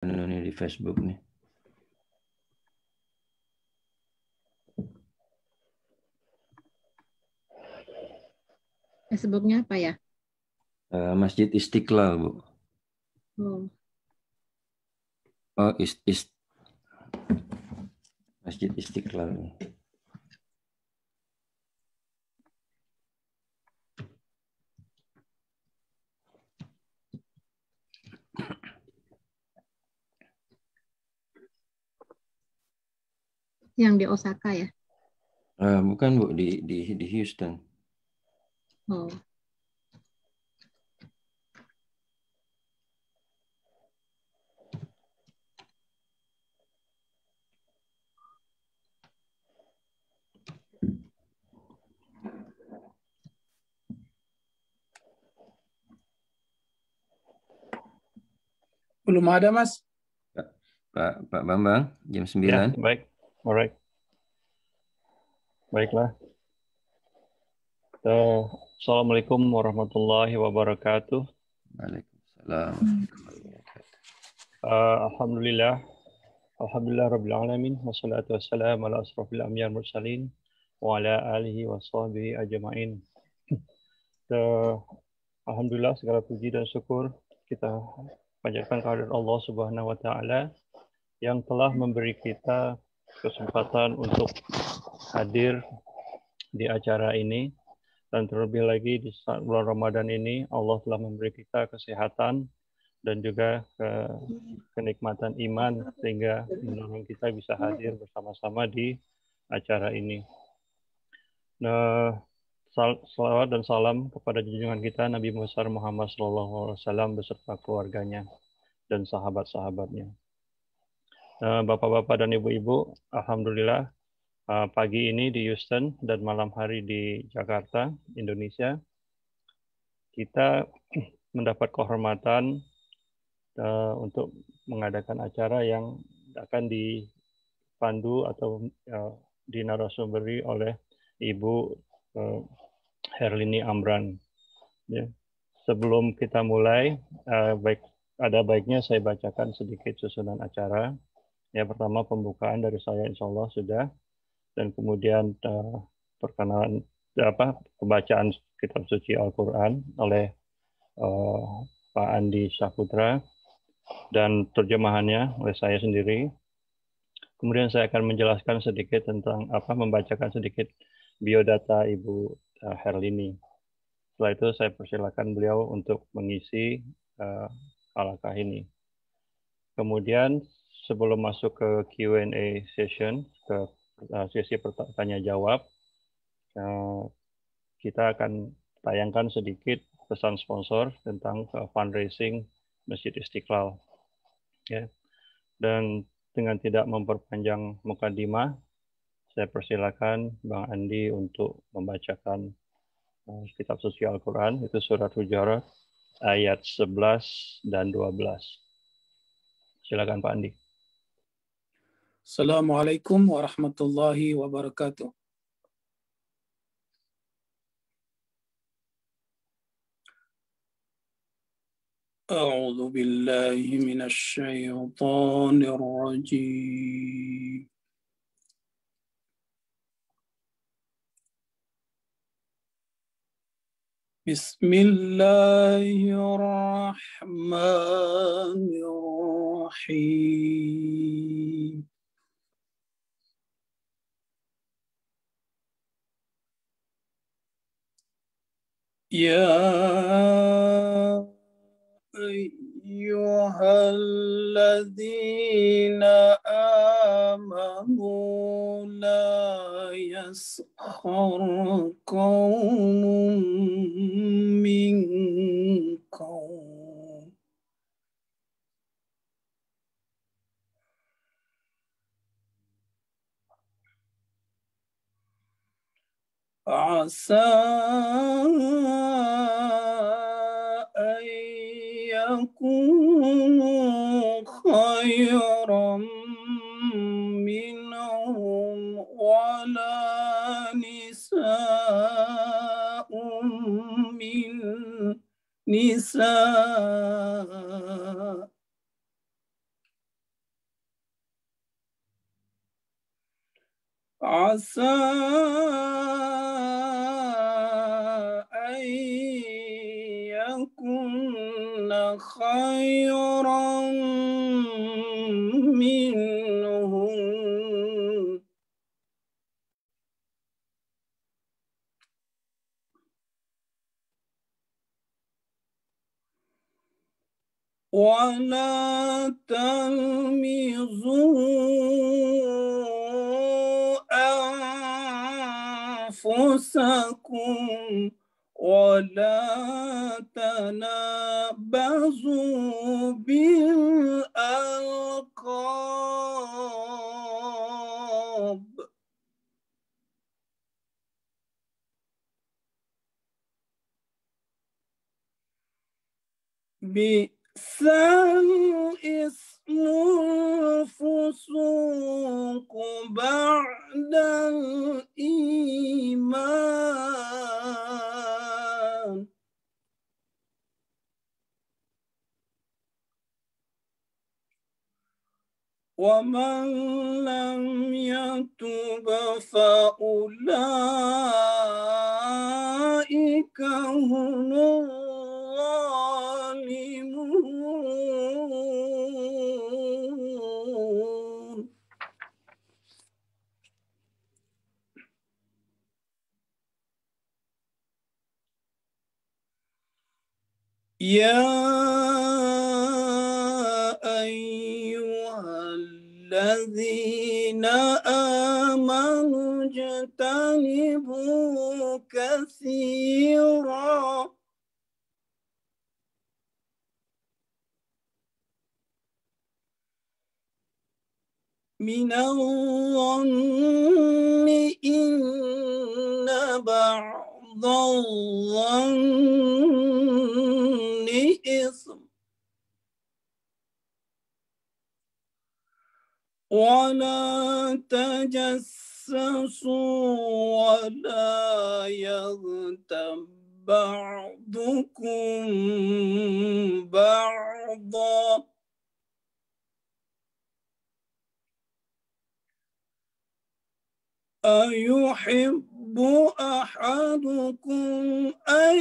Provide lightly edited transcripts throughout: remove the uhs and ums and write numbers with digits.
Ini di Facebook nih. Facebooknya apa ya? Masjid Istiqlal, Bu. Oh, Oh, Masjid Istiqlal. yang di Osaka ya? Bukan, Bu, di Houston. Oh, Belum ada, Mas. Pak Bambang, jam 9. Ya, baik. Alright. Baiklah. Assalamualaikum warahmatullahi wabarakatuh. Waalaikumsalam. Alhamdulillah. Alhamdulillah Rabbil Alamin. Wassalatu wassalamu ala asrafil anbiya'i wal mursalin. Wa ala alihi wa sahbihi ajma'in. Alhamdulillah, segala puji dan syukur kita panjatkan kehadirat Allah Subhanahu wa taala yang telah memberi kita kesempatan untuk hadir di acara ini, dan terlebih lagi di saat bulan Ramadan ini Allah telah memberi kita kesehatan dan juga kenikmatan iman sehingga mendorong kita bisa hadir bersama-sama di acara ini. Nah, salawat dan salam kepada junjungan kita Nabi Muhammad SAW beserta keluarganya dan sahabat-sahabatnya. Bapak-bapak dan ibu-ibu, alhamdulillah pagi ini di Houston dan malam hari di Jakarta, Indonesia, kita mendapat kehormatan untuk mengadakan acara yang akan dipandu atau dinarasumberkan oleh Ibu Herlini Amran. Ya. Sebelum kita mulai, ada baiknya saya bacakan sedikit susunan acara. Ya, pertama pembukaan dari saya, insya Allah sudah, dan kemudian perkenalan pembacaan kitab suci Al-Quran oleh Pak Andi Saputra dan terjemahannya oleh saya sendiri. Kemudian saya akan menjelaskan sedikit tentang membacakan sedikit biodata Ibu Herlini. Setelah itu saya persilakan beliau untuk mengisi halaqah ini. Kemudian sebelum masuk ke Q&A session, ke sesi tanya jawab, kita akan tayangkan sedikit pesan sponsor tentang fundraising Masjid Istiqlal. Ya. Dan dengan tidak memperpanjang mukadimah, saya persilakan Bang Andi untuk membacakan kitab suci Al-Quran, itu surat Hujurat ayat 11 dan 12. Silakan Pak Andi. Assalamualaikum warahmatullahi wabarakatuh. أعوذ بالله من الشيطان الرجيم. بسم الله الرحمن الرحيم. يا أيها الذين آمنوا لا يسخر قوم من قوم عسى أن يكونوا خيرا منهم ولا نساء من نساء عسى أن يكون خيرا منهم ولا تلمزوا أنفسكم ولا تنابزوا بالألقاب بئس الاسم الفسوق بعد الإيمان ومن لم يتب فأولئك هم الظالمون يا أيها الذين آمنوا اجتنبوا كثيرا من الظن إن بعض الظن إثم ولا تجسسوا ولا يغتب بعضكم بعضا أيحب أحدكم أن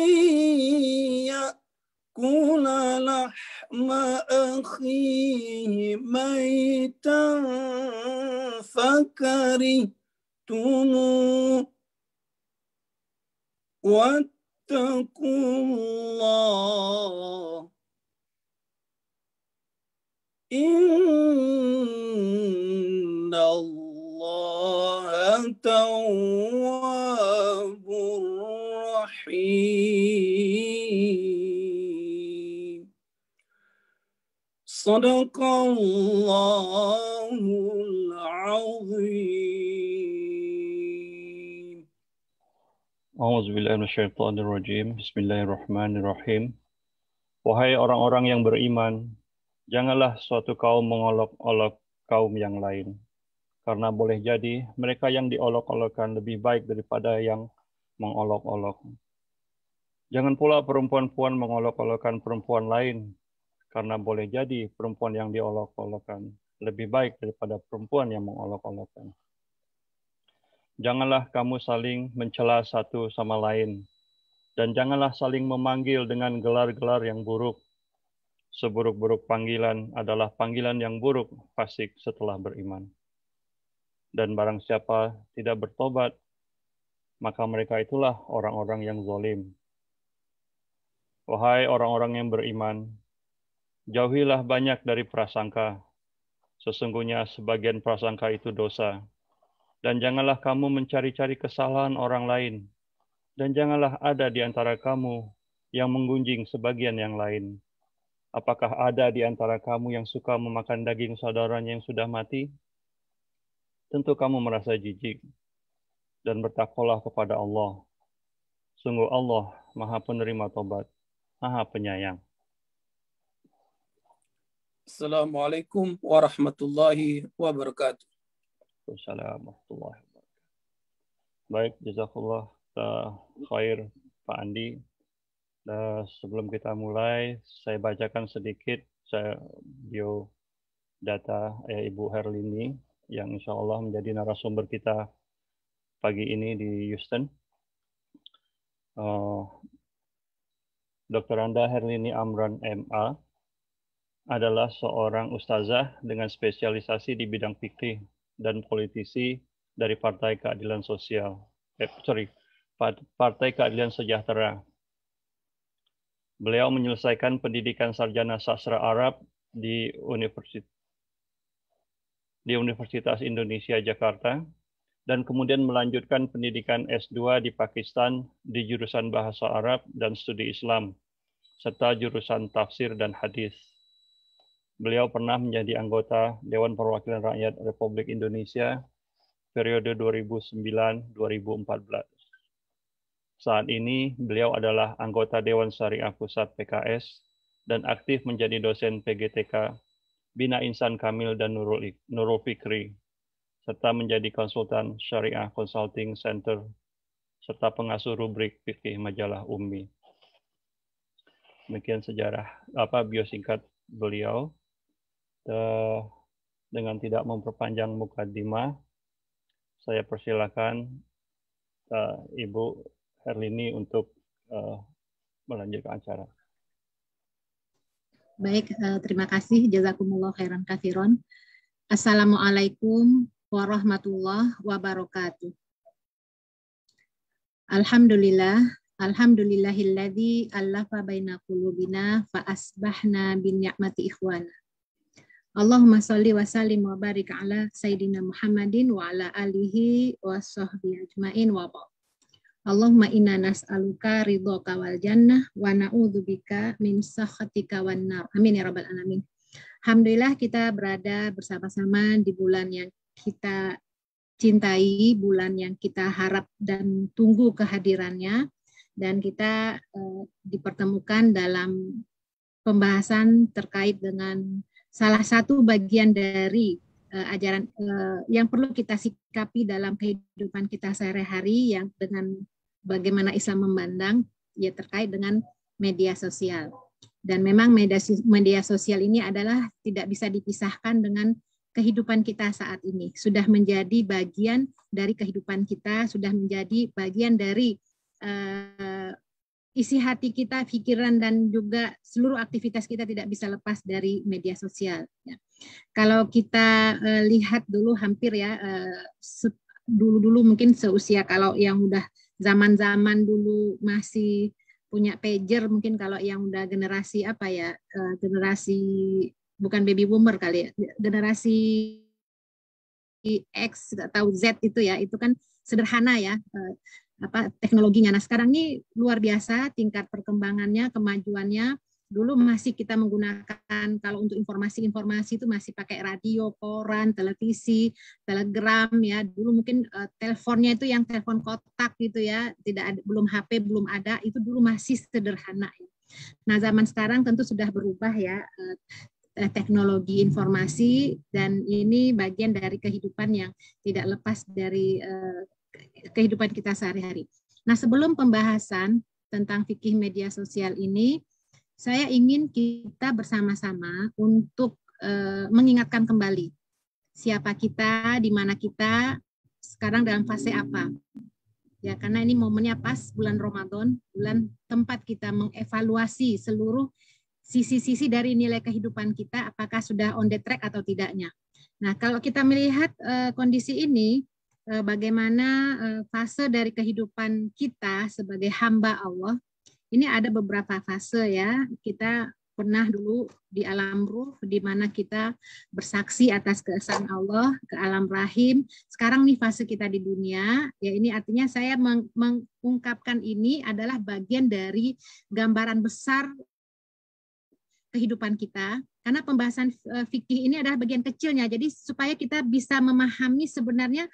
يأكل لحم أخيه ميتا فكرهتموه واتقوا الله إن الله تواب رحيم صدق الله العظيم A'udzubillahi minasyaitonirrajim. Bismillahirrahmanirrahim. Wahai orang-orang yang beriman, janganlah suatu kaum mengolok-olok kaum yang lain. Karena boleh jadi mereka yang diolok-olokkan lebih baik daripada yang mengolok-olok. Jangan pula perempuan-perempuan mengolok-olokkan perempuan lain. Karena boleh jadi perempuan yang diolok-olokkan lebih baik daripada perempuan yang mengolok-olokkan. Janganlah kamu saling mencela satu sama lain, dan janganlah saling memanggil dengan gelar-gelar yang buruk. Seburuk-buruk panggilan adalah panggilan yang buruk fasik setelah beriman. Dan barang siapa tidak bertobat, maka mereka itulah orang-orang yang zalim. Wahai orang-orang yang beriman, jauhilah banyak dari prasangka. Sesungguhnya sebagian prasangka itu dosa. Dan janganlah kamu mencari-cari kesalahan orang lain. Dan janganlah ada di antara kamu yang menggunjing sebagian yang lain. Apakah ada di antara kamu yang suka memakan daging saudaranya yang sudah mati? Tentu kamu merasa jijik. Dan bertakwalah kepada Allah. Sungguh Allah Maha Penerima Tobat, Maha Penyayang. Assalamualaikum warahmatullahi wabarakatuh. Wassalamualaikum warahmatullahi wabarakatuh. Baik, jazakallah khair Pak Andi. Dan sebelum kita mulai, saya bacakan sedikit bio data Ibu Herlini yang insya Allah menjadi narasumber kita pagi ini di Houston. Dr. Anda Herlini Amran MA adalah seorang ustazah dengan spesialisasi di bidang fikih dan politisi dari Partai Keadilan Sosial. Partai Keadilan Sejahtera. Beliau menyelesaikan pendidikan sarjana sastra Arab di Universitas Indonesia Jakarta dan kemudian melanjutkan pendidikan S2 di Pakistan di jurusan Bahasa Arab dan Studi Islam serta jurusan Tafsir dan Hadis. Beliau pernah menjadi anggota Dewan Perwakilan Rakyat Republik Indonesia periode 2009-2014. Saat ini beliau adalah anggota Dewan Syariah Pusat PKS dan aktif menjadi dosen PGTK Bina Insan Kamil dan Nurul Fikri, serta menjadi konsultan Syariah Consulting Center, serta pengasuh rubrik fikih majalah Ummi. Demikian biosingkat beliau. Dengan tidak memperpanjang mukadimah, saya persilakan Ibu Herlini untuk melanjutkan acara. Baik, terima kasih. Jazakumullah khairan katsiran. Assalamualaikum warahmatullahi wabarakatuh. Alhamdulillahilladzi allafa baina qulubina fa asbahna bin ni'mati ikhwana. Allahumma shalli wa sallim wa barik ala sayyidina Muhammadin wa ala alihi wa sahbihi ajmain wa ba'd. Allahumma inna nas'aluka ridhaka wal jannah wa na'udzubika min sakhatika wan nar. Amin ya rabbal alamin. Alhamdulillah kita berada bersama-sama di bulan yang kita cintai, bulan yang kita harap dan tunggu kehadirannya, dan kita dipertemukan dalam pembahasan terkait dengan salah satu bagian dari ajaran yang perlu kita sikapi dalam kehidupan kita sehari-hari, yang dengan bagaimana Islam memandang ya terkait dengan media sosial. Dan memang media sosial ini adalah tidak bisa dipisahkan dengan kehidupan kita saat ini. Sudah menjadi bagian dari kehidupan kita, sudah menjadi bagian dari isi hati kita, pikiran, dan juga seluruh aktivitas kita tidak bisa lepas dari media sosial. Ya. Kalau kita lihat dulu hampir ya, dulu mungkin seusia kalau yang udah zaman-zaman dulu masih punya pager, mungkin kalau yang udah generasi generasi bukan baby boomer kali ya, generasi X atau Z itu ya, itu kan sederhana ya. Teknologinya. Nah sekarang ini luar biasa tingkat perkembangannya, kemajuannya. Dulu masih kita menggunakan, kalau untuk informasi itu masih pakai radio, koran, televisi, telegram ya. Dulu mungkin teleponnya itu yang telepon kotak gitu ya, tidak ada, belum HP belum ada, itu dulu masih sederhana ya. Nah zaman sekarang tentu sudah berubah ya, teknologi informasi, dan ini bagian dari kehidupan yang tidak lepas dari kehidupan kita sehari-hari. Nah, sebelum pembahasan tentang fikih media sosial ini, saya ingin kita bersama-sama untuk mengingatkan kembali siapa kita, di mana kita, sekarang dalam fase apa. Ya, karena ini momennya pas bulan Ramadan, bulan tempat kita mengevaluasi seluruh sisi-sisi dari nilai kehidupan kita, apakah sudah on the track atau tidaknya. Nah, kalau kita melihat kondisi ini, bagaimana fase dari kehidupan kita sebagai hamba Allah, ini ada beberapa fase ya. Kita pernah dulu di alam ruh, di mana kita bersaksi atas keesaan Allah, ke alam rahim. Sekarang nih fase kita di dunia, ya ini artinya saya mengungkapkan ini adalah bagian dari gambaran besar kehidupan kita, karena pembahasan fikih ini adalah bagian kecilnya. Jadi supaya kita bisa memahami sebenarnya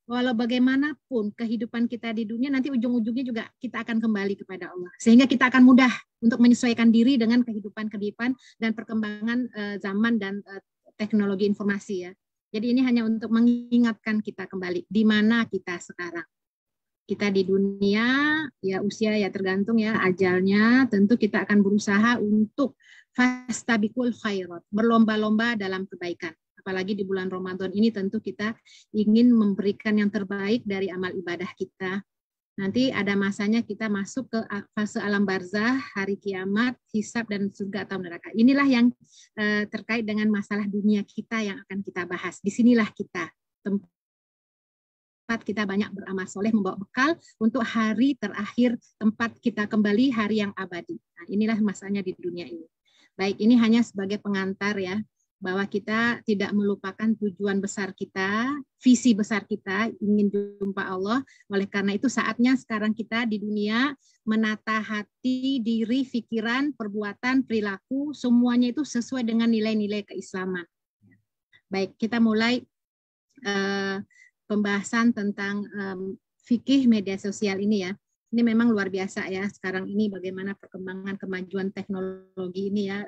walau bagaimanapun kehidupan kita di dunia, nanti ujung-ujungnya juga kita akan kembali kepada Allah. Sehingga kita akan mudah untuk menyesuaikan diri dengan kehidupan dan perkembangan zaman dan teknologi informasi ya. Jadi ini hanya untuk mengingatkan kita kembali di mana kita sekarang. Kita di dunia, ya usia ya tergantung ya ajalnya, tentu kita akan berusaha untuk fastabiqul khairat, berlomba-lomba dalam kebaikan. apalagi di bulan Ramadan ini tentu kita ingin memberikan yang terbaik dari amal ibadah kita. Nanti ada masanya kita masuk ke fase alam barzah, hari kiamat, hisab dan surga atau neraka. Inilah yang terkait dengan masalah dunia kita yang akan kita bahas. Disinilah kita, tempat kita banyak beramal soleh, membawa bekal untuk hari terakhir, tempat kita kembali, hari yang abadi. Nah, inilah masanya di dunia ini. Baik, ini hanya sebagai pengantar ya, bahwa kita tidak melupakan tujuan besar kita, visi besar kita, ingin jumpa Allah. Oleh karena itu saatnya sekarang kita di dunia menata hati, diri, pikiran, perbuatan, perilaku, semuanya itu sesuai dengan nilai-nilai keislaman. Baik, kita mulai pembahasan tentang fikih media sosial ini ya. Ini memang luar biasa ya, sekarang ini bagaimana perkembangan kemajuan teknologi ini ya,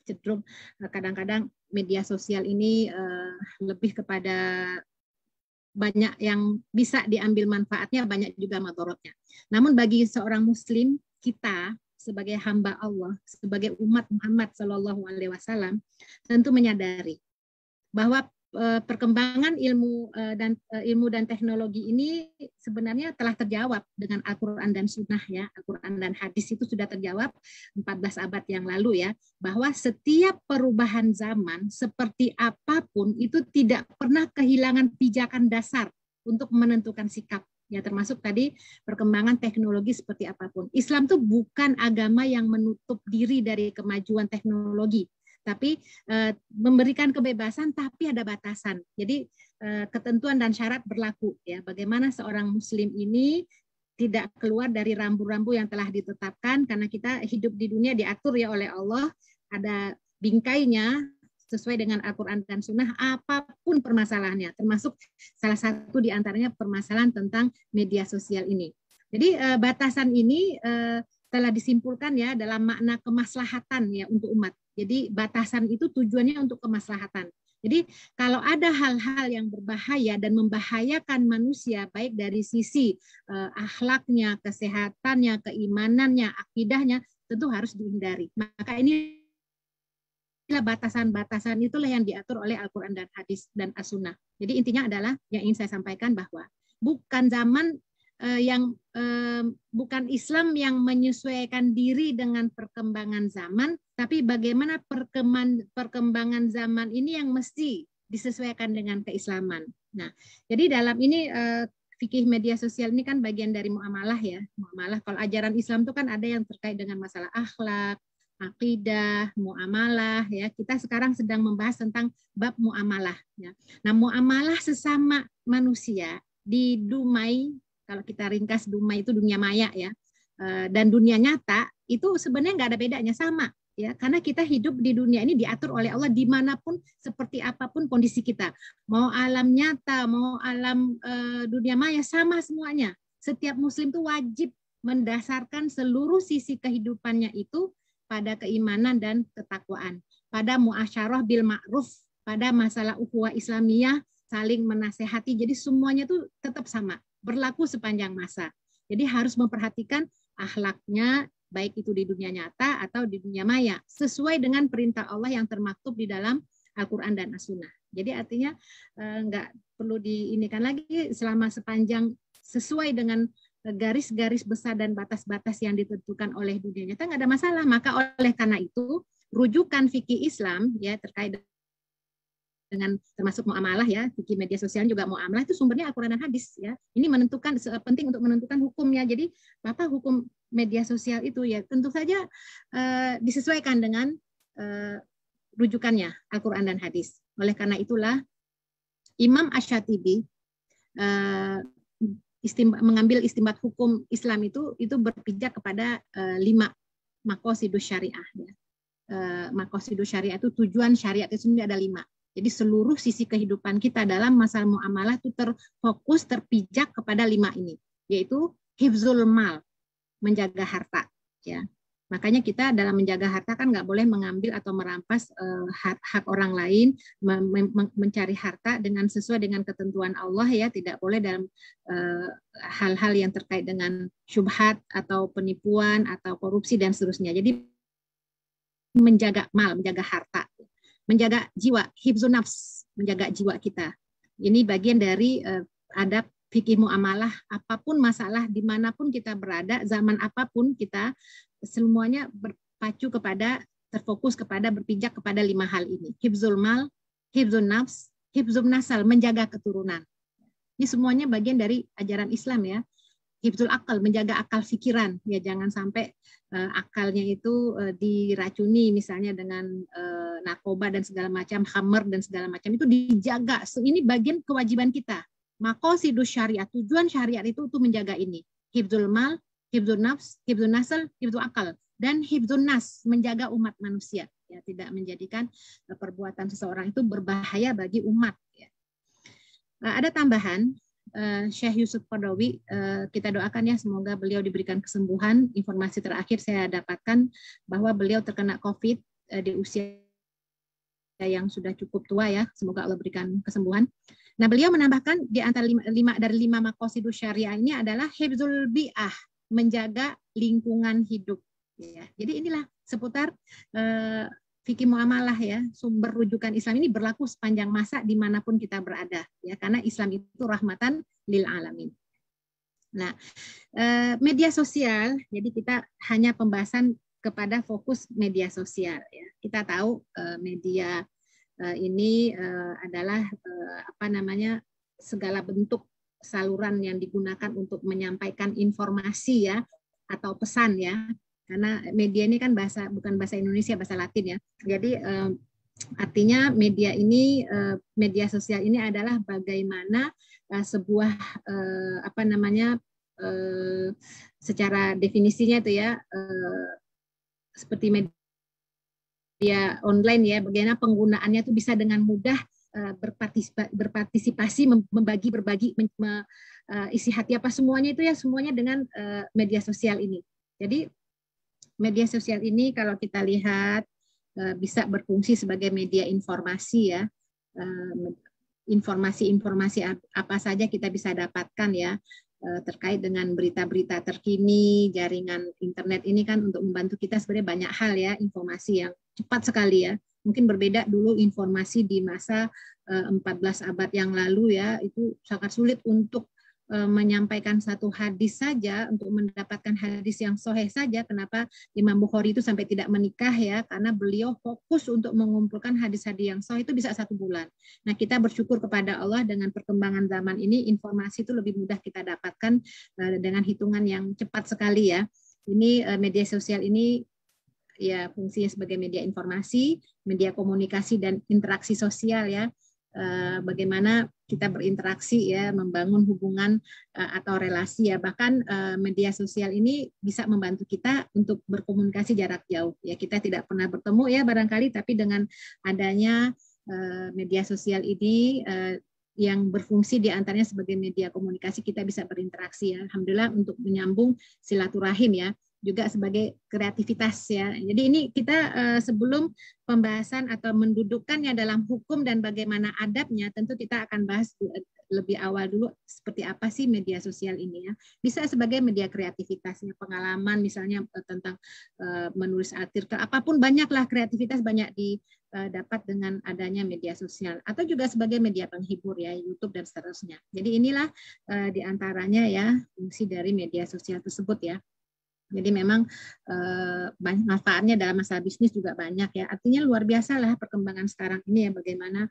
cenderung kadang-kadang media sosial ini lebih kepada banyak yang bisa diambil manfaatnya, banyak juga madorotnya. Namun bagi seorang muslim, kita sebagai hamba Allah, sebagai umat Muhammad SAW, tentu menyadari bahwa perkembangan ilmu dan teknologi ini sebenarnya telah terjawab dengan Al-Quran dan Sunnah ya. Al-Quran dan hadis itu sudah terjawab 14 abad yang lalu ya, bahwa setiap perubahan zaman seperti apapun itu tidak pernah kehilangan pijakan dasar untuk menentukan sikap ya, termasuk tadi perkembangan teknologi seperti apapun. Islam itu bukan agama yang menutup diri dari kemajuan teknologi, tapi memberikan kebebasan tapi ada batasan. Jadi ketentuan dan syarat berlaku ya. Bagaimana seorang muslim ini tidak keluar dari rambu-rambu yang telah ditetapkan, karena kita hidup di dunia diatur ya oleh Allah, ada bingkainya sesuai dengan Al-Quran dan Sunnah apapun permasalahannya, termasuk salah satu di antaranya permasalahan tentang media sosial ini. Jadi batasan ini telah disimpulkan ya dalam makna kemaslahatan ya untuk umat. Jadi batasan itu tujuannya untuk kemaslahatan. Jadi kalau ada hal-hal yang berbahaya dan membahayakan manusia, baik dari sisi akhlaknya, kesehatannya, keimanannya, akidahnya, tentu harus dihindari. Maka ini batasan-batasan itulah yang diatur oleh Al-Quran dan hadis dan As-Sunnah. Jadi intinya adalah yang ingin saya sampaikan bahwa bukan zaman bukan Islam yang menyesuaikan diri dengan perkembangan zaman, tapi bagaimana perkembangan zaman ini yang mesti disesuaikan dengan keislaman. Nah, jadi dalam ini fikih media sosial ini kan bagian dari muamalah ya. Muamalah, kalau ajaran Islam itu kan ada yang terkait dengan masalah akhlak, akidah, muamalah ya. Kita sekarang sedang membahas tentang bab muamalah ya. Nah, muamalah sesama manusia di Dumai, kalau kita ringkas Dumai itu dunia maya ya, dan dunia nyata itu sebenarnya nggak ada bedanya, sama ya, karena kita hidup di dunia ini diatur oleh Allah dimanapun seperti apapun kondisi kita, mau alam nyata mau alam dunia maya sama semuanya. Setiap muslim itu wajib mendasarkan seluruh sisi kehidupannya itu pada keimanan dan ketakwaan, pada muasyarah bil ma'ruf, pada masalah ukhuwah Islamiyah, saling menasehati. Jadi semuanya itu tetap sama, berlaku sepanjang masa. Jadi harus memperhatikan akhlaknya, baik itu di dunia nyata atau di dunia maya, sesuai dengan perintah Allah yang termaktub di dalam Al-Quran dan As-Sunnah. Jadi artinya nggak perlu diinikan lagi, selama sepanjang sesuai dengan garis-garis besar dan batas-batas yang ditentukan oleh dunia nyata, nggak ada masalah. Maka oleh karena itu rujukan fikih Islam ya terkait dengan termasuk muamalah ya, fikih media sosial juga muamalah, itu sumbernya Al-Quran dan hadis ya. Ini menentukan, penting untuk menentukan hukumnya. Jadi apa hukum media sosial itu ya tentu saja disesuaikan dengan rujukannya Al-Quran dan hadis. Oleh karena itulah Imam Asy-Syatibi mengambil istinbat hukum Islam itu berpijak kepada 5 maqasidus syariah ya. Maqasidus syariah itu tujuan syariat itu sendiri ada 5. Jadi seluruh sisi kehidupan kita dalam masalah muamalah itu terfokus, terpijak kepada 5 ini, yaitu hifzul mal, menjaga harta. Ya, makanya kita dalam menjaga harta kan nggak boleh mengambil atau merampas hak orang lain, mencari harta dengan sesuai dengan ketentuan Allah ya, tidak boleh dalam hal-hal yang terkait dengan syubhat atau penipuan atau korupsi dan seterusnya. Jadi menjaga mal, menjaga harta. Menjaga jiwa, hifzun nafs, menjaga jiwa kita. Ini bagian dari adab fikih muamalah. Apapun masalah dimanapun kita berada, zaman apapun kita, semuanya berpacu kepada, terfokus kepada, berpijak kepada 5 hal ini. Hifzul mal, hifzul nafs, hifzul nasal, menjaga keturunan. Ini semuanya bagian dari ajaran Islam ya. Hifzul akal, menjaga akal pikiran. Ya, jangan sampai akalnya itu diracuni misalnya dengan narkoba dan segala macam, khamr dan segala macam, itu dijaga. Ini bagian kewajiban kita. Maqasidus syariat, tujuan syariat itu untuk menjaga ini. Hifzul mal, hifzul nafs, hifzul nasal, hifzul akal, dan hifzul nas, menjaga umat manusia. Ya, tidak menjadikan perbuatan seseorang itu berbahaya bagi umat. Ya. Ada tambahan, Syekh Yusuf Qaradawi, kita doakan ya semoga beliau diberikan kesembuhan. Informasi terakhir saya dapatkan bahwa beliau terkena COVID di usia yang sudah cukup tua ya, semoga Allah berikan kesembuhan. Nah, beliau menambahkan di antara 5 maqasidus syariah ini adalah hifzul bi'ah, menjaga lingkungan hidup. Ya, jadi inilah seputar fikih muamalah ya, sumber rujukan Islam ini berlaku sepanjang masa dimanapun kita berada ya, karena Islam itu rahmatan lil alamin. Nah, media sosial, jadi kita hanya pembahasan kepada fokus media sosial ya. Kita tahu media ini adalah segala bentuk saluran yang digunakan untuk menyampaikan informasi ya, atau pesan ya. Karena media ini kan bukan bahasa Indonesia, bahasa Latin ya. Jadi artinya media ini, media sosial ini adalah bagaimana sebuah secara definisinya itu ya, seperti media online ya, bagaimana penggunaannya itu bisa dengan mudah berpartisipasi, berbagi isi hati apa semuanya itu ya, semuanya dengan media sosial ini. Jadi media sosial ini kalau kita lihat bisa berfungsi sebagai media informasi ya, informasi-informasi apa saja kita bisa dapatkan ya, terkait dengan berita-berita terkini. Jaringan internet ini kan untuk membantu kita sebenarnya banyak hal ya, informasi yang cepat sekali ya. Mungkin berbeda dulu informasi di masa 14 abad yang lalu ya, itu sangat sulit untuk menyampaikan satu hadis saja, untuk mendapatkan hadis yang sahih saja. Kenapa Imam Bukhari itu sampai tidak menikah ya, karena beliau fokus untuk mengumpulkan hadis-hadis yang sahih itu bisa 1 bulan. Nah, kita bersyukur kepada Allah dengan perkembangan zaman ini, informasi itu lebih mudah kita dapatkan dengan hitungan yang cepat sekali ya. Ini media sosial ini ya fungsinya sebagai media informasi, media komunikasi dan interaksi sosial ya. Bagaimana kita berinteraksi ya, membangun hubungan atau relasi ya. Bahkan media sosial ini bisa membantu kita untuk berkomunikasi jarak jauh ya. Kita tidak pernah bertemu ya barangkali, tapi dengan adanya media sosial ini yang berfungsi diantaranya sebagai media komunikasi, kita bisa berinteraksi ya. Alhamdulillah, untuk menyambung silaturahim ya, juga sebagai kreativitas ya. Jadi ini kita sebelum pembahasan atau mendudukkannya dalam hukum dan bagaimana adabnya, tentu kita akan bahas lebih awal dulu seperti apa sih media sosial ini ya. Bisa sebagai media kreativitasnya, pengalaman misalnya tentang menulis artikel, apapun banyaklah kreativitas banyak didapat dengan adanya media sosial, atau juga sebagai media penghibur ya, YouTube dan seterusnya. Jadi inilah diantaranya ya fungsi dari media sosial tersebut ya. Jadi memang manfaatnya dalam masalah bisnis juga banyak ya. Artinya luar biasa lah perkembangan sekarang ini ya, bagaimana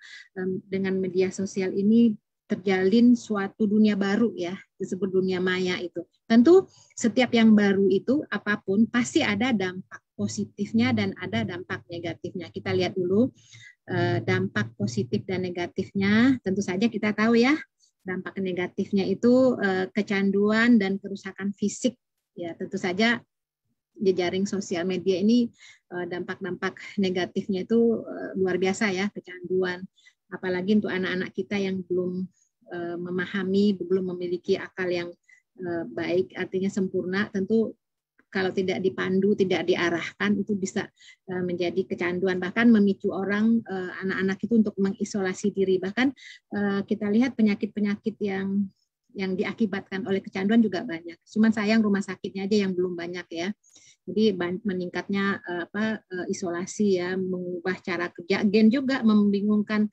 dengan media sosial ini terjalin suatu dunia baru ya, disebut dunia maya itu. Tentu setiap yang baru itu apapun pasti ada dampak positifnya dan ada dampak negatifnya. Kita lihat dulu dampak positif dan negatifnya. Tentu saja kita tahu ya, dampak negatifnya itu kecanduan dan kerusakan fisik. Ya, tentu saja jejaring sosial media ini dampak-dampak negatifnya itu luar biasa ya, kecanduan. Apalagi untuk anak-anak kita yang belum memahami, belum memiliki akal yang baik, artinya sempurna, tentu kalau tidak dipandu, tidak diarahkan, itu bisa menjadi kecanduan, bahkan memicu orang, anak-anak itu untuk mengisolasi diri. Bahkan kita lihat penyakit-penyakit yang diakibatkan oleh kecanduan juga banyak. Cuman sayang rumah sakitnya aja yang belum banyak ya. Jadi meningkatnya isolasi ya, mengubah cara kerja, gen juga membingungkan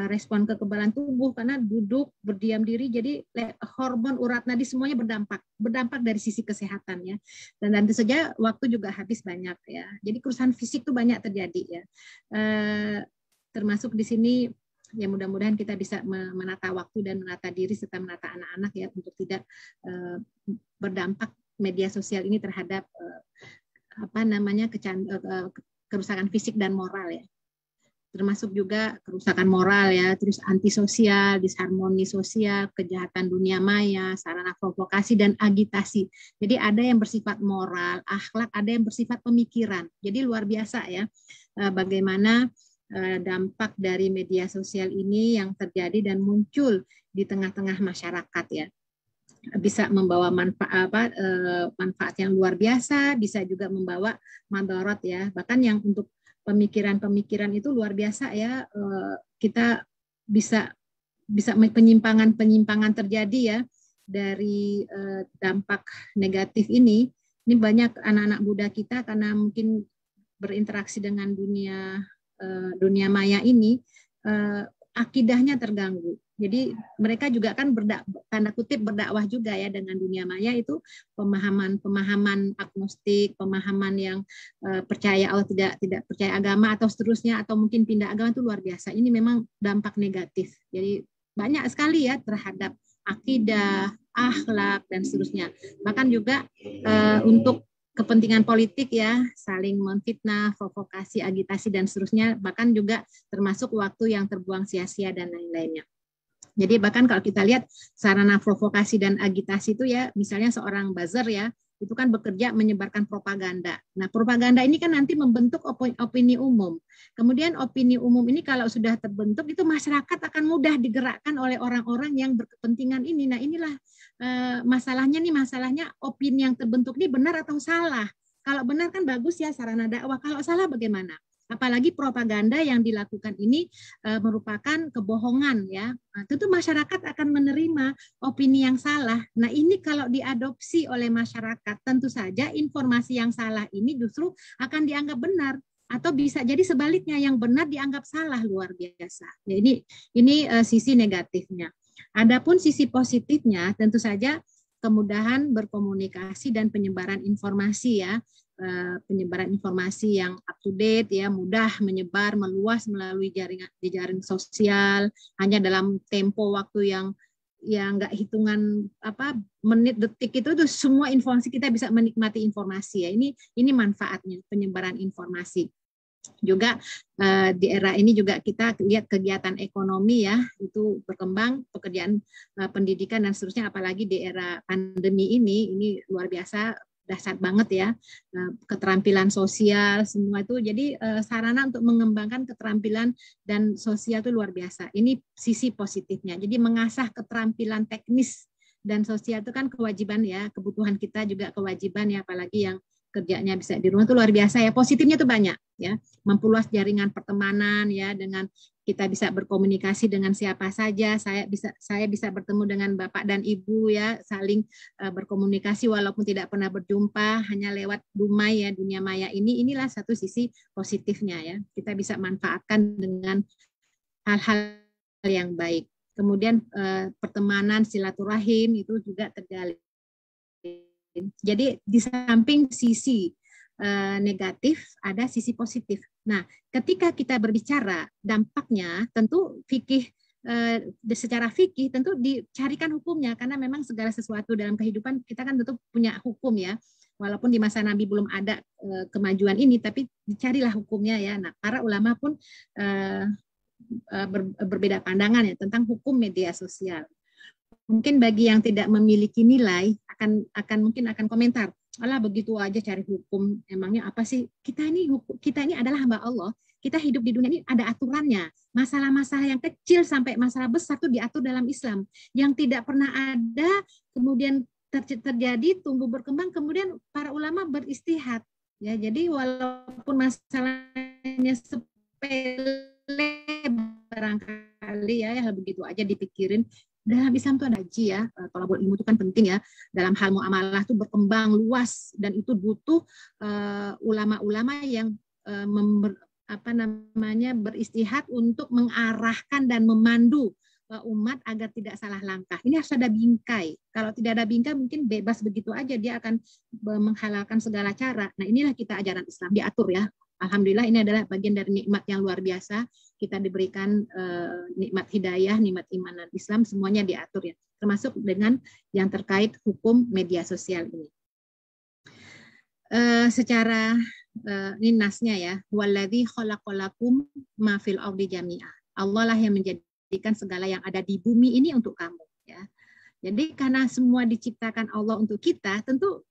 respon kekebalan tubuh karena duduk berdiam diri, jadi hormon urat nadi semuanya berdampak dari sisi kesehatan ya. Dan tentu saja waktu juga habis banyak ya. Jadi kerusakan fisik itu banyak terjadi ya. Termasuk di sini ya, mudah-mudahan kita bisa menata waktu dan menata diri serta menata anak-anak ya untuk tidak berdampak media sosial ini terhadap kerusakan fisik dan moral ya. Termasuk juga kerusakan moral ya, terus antisosial, disharmoni sosial, kejahatan dunia maya, sarana provokasi dan agitasi. Jadi ada yang bersifat moral, akhlak, ada yang bersifat pemikiran. Jadi luar biasa ya bagaimana dampak dari media sosial ini yang terjadi dan muncul di tengah-tengah masyarakat ya. Bisa membawa manfaat yang luar biasa, bisa juga membawa madarat ya. Bahkan yang untuk pemikiran-pemikiran itu luar biasa ya. Kita bisa penyimpangan terjadi ya dari dampak negatif ini. Ini banyak anak-anak muda kita karena mungkin berinteraksi dengan dunia maya ini, akidahnya terganggu. Jadi mereka juga kan tanda kutip berdakwah juga ya dengan dunia maya, itu pemahaman agnostik, pemahaman yang percaya atau tidak percaya agama atau seterusnya, atau mungkin pindah agama, itu luar biasa. Ini memang dampak negatif. Jadi banyak sekali ya terhadap akidah, akhlak dan seterusnya. Bahkan juga untuk kepentingan politik ya, saling memfitnah, provokasi, agitasi dan seterusnya, bahkan juga termasuk waktu yang terbuang sia-sia dan lain-lainnya. Jadi bahkan kalau kita lihat sarana provokasi dan agitasi itu ya, misalnya seorang buzzer ya, itu kan bekerja menyebarkan propaganda. Nah, propaganda ini kan nanti membentuk opini umum. Kemudian opini umum ini kalau sudah terbentuk, itu masyarakat akan mudah digerakkan oleh orang-orang yang berkepentingan ini. Nah, inilah masalahnya opini yang terbentuk ini benar atau salah. Kalau benar kan bagus ya, sarana dakwah. Kalau salah bagaimana? Apalagi propaganda yang dilakukan ini merupakan kebohongan ya. Nah, tentu masyarakat akan menerima opini yang salah. Nah, ini kalau diadopsi oleh masyarakat, tentu saja informasi yang salah ini justru akan dianggap benar, atau bisa jadi sebaliknya, yang benar dianggap salah. Luar biasa. Ya, ini sisi negatifnya. Adapun sisi positifnya, tentu saja kemudahan berkomunikasi dan penyebaran informasi ya. Penyebaran informasi yang up to date ya, mudah menyebar, meluas melalui jaring sosial, hanya dalam tempo waktu yang nggak hitungan menit, detik, itu semua informasi, kita bisa menikmati informasi ya. Ini manfaatnya penyebaran informasi. Juga di era ini juga kita lihat kegiatan ekonomi ya, itu berkembang, pekerjaan, pendidikan dan seterusnya, apalagi di era pandemi ini luar biasa, dahsyat banget ya, keterampilan sosial semua itu. Jadi sarana untuk mengembangkan keterampilan dan sosial itu luar biasa. Ini sisi positifnya. Jadi mengasah keterampilan teknis dan sosial itu kan kewajiban ya, kebutuhan kita juga kewajiban ya, apalagi yang kerjanya bisa di rumah, itu luar biasa ya. Positifnya tuh banyak ya, memperluas jaringan pertemanan ya, dengan kita bisa berkomunikasi dengan siapa saja. Saya bisa bertemu dengan bapak dan ibu ya, saling berkomunikasi walaupun tidak pernah berjumpa, hanya lewat dumai ya, dunia maya ini. Inilah satu sisi positifnya ya, kita bisa manfaatkan dengan hal-hal yang baik. Kemudian pertemanan, silaturahim itu juga terjalin. Jadi di samping sisi negatif, ada sisi positif. Nah, ketika kita berbicara dampaknya, tentu secara fikih tentu dicarikan hukumnya, karena memang segala sesuatu dalam kehidupan kita kan tentu punya hukum ya. Walaupun di masa Nabi belum ada kemajuan ini, tapi dicarilah hukumnya ya. Nah, para ulama pun berbeda pandangan ya tentang hukum media sosial. Mungkin bagi yang tidak memiliki nilai mungkin akan komentar, alah begitu aja cari hukum, emangnya apa sih? Kita ini adalah hamba Allah. Kita hidup di dunia ini ada aturannya. Masalah-masalah yang kecil sampai masalah besar itu diatur dalam Islam. Yang tidak pernah ada kemudian terjadi, tumbuh berkembang, kemudian para ulama beristihad. Ya, jadi walaupun masalahnya sepele barangkali ya begitu aja dipikirin, dalam Islam itu ada haji ya, thalabul ilmu itu kan penting ya, dalam hal muamalah itu berkembang luas dan itu butuh ulama-ulama yang beristihad untuk mengarahkan dan memandu umat agar tidak salah langkah. Ini harus ada bingkai. Kalau tidak ada bingkai mungkin bebas begitu aja, dia akan menghalalkan segala cara. Nah, inilah kita ajaran Islam diatur ya. Alhamdulillah ini adalah bagian dari nikmat yang luar biasa. Kita diberikan nikmat hidayah, nikmat iman dan Islam, semuanya diatur ya. Termasuk dengan yang terkait hukum media sosial ini. Secara ini nasnya ya, waladzi khalaqalakum ma fil ardi jami'ah. Allah lah yang menjadikan segala yang ada di bumi ini untuk kamu ya. Jadi karena semua diciptakan Allah untuk kita, tentu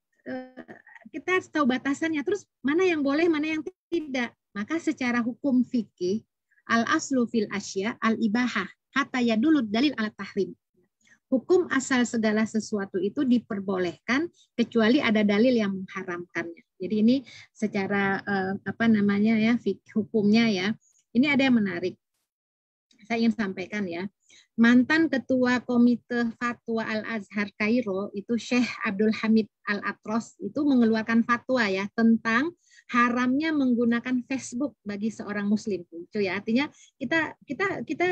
kita harus tahu batasannya. Terus mana yang boleh, mana yang tidak. Maka secara hukum fikih, al-aslu fil asya al-ibahah hatta yadulud dalil ala tahrim. Hukum asal segala sesuatu itu diperbolehkan kecuali ada dalil yang mengharamkannya. Jadi ini secara hukumnya ya. Ini ada yang menarik. Saya ingin sampaikan ya. Mantan Ketua Komite Fatwa Al-Azhar Kairo itu Syekh Abdul Hamid Al-Atros itu mengeluarkan fatwa ya tentang haramnya menggunakan Facebook bagi seorang Muslim. Itu ya artinya kita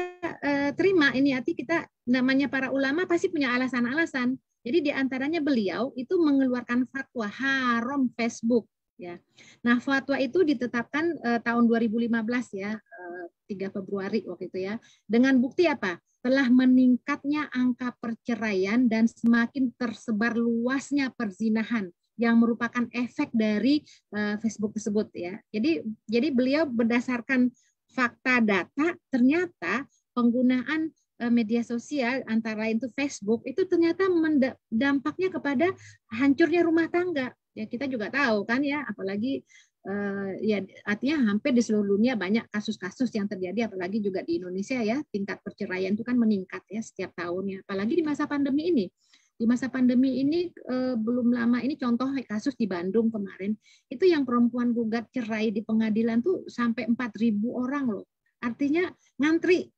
terima ini, arti kita namanya para ulama pasti punya alasan-alasan. Jadi diantaranya beliau itu mengeluarkan fatwa haram Facebook. Ya. Nah, fatwa itu ditetapkan tahun 2015 ya, 3 Februari waktu itu ya. Dengan bukti apa? Telah meningkatnya angka perceraian dan semakin tersebar luasnya perzinahan yang merupakan efek dari Facebook tersebut ya. Jadi beliau berdasarkan fakta data ternyata penggunaan media sosial antara lain itu Facebook itu ternyata dampaknya kepada hancurnya rumah tangga. Ya kita juga tahu kan ya, apalagi ya artinya hampir di seluruh dunia banyak kasus-kasus yang terjadi, apalagi juga di Indonesia ya, tingkat perceraian itu kan meningkat ya setiap tahunnya, apalagi di masa pandemi ini. Di masa pandemi ini belum lama ini contoh kasus di Bandung kemarin, itu yang perempuan gugat cerai di pengadilan tuh sampai 4.000 orang loh. Artinya ngantri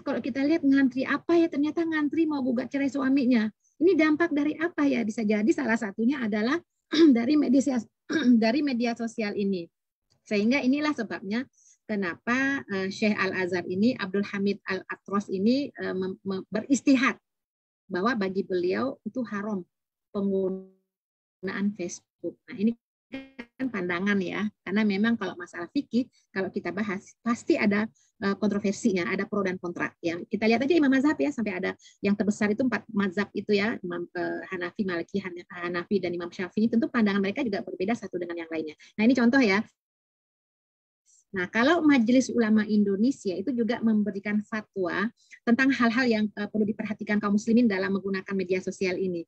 kalau kita lihat ngantri apa ya, ternyata ngantri mau gugat cerai suaminya. Ini dampak dari apa ya? Bisa jadi salah satunya adalah dari media sosial ini. Sehingga inilah sebabnya kenapa Syekh Al-Azhar ini, Abdul Hamid Al-Atros ini beristihad bahwa bagi beliau itu haram penggunaan Facebook. Nah, ini kan pandangan ya, karena memang kalau masalah fikih kalau kita bahas pasti ada kontroversinya, ada pro dan kontra. Yang kita lihat aja Imam Mazhab ya, sampai ada yang terbesar itu 4 mazhab itu ya, Imam Hanafi, Maliki, Hanafi dan Imam Syafi'i. Tentu pandangan mereka juga berbeda satu dengan yang lainnya. Nah, ini contoh ya. Nah, kalau Majelis Ulama Indonesia itu juga memberikan fatwa tentang hal-hal yang perlu diperhatikan kaum muslimin dalam menggunakan media sosial ini.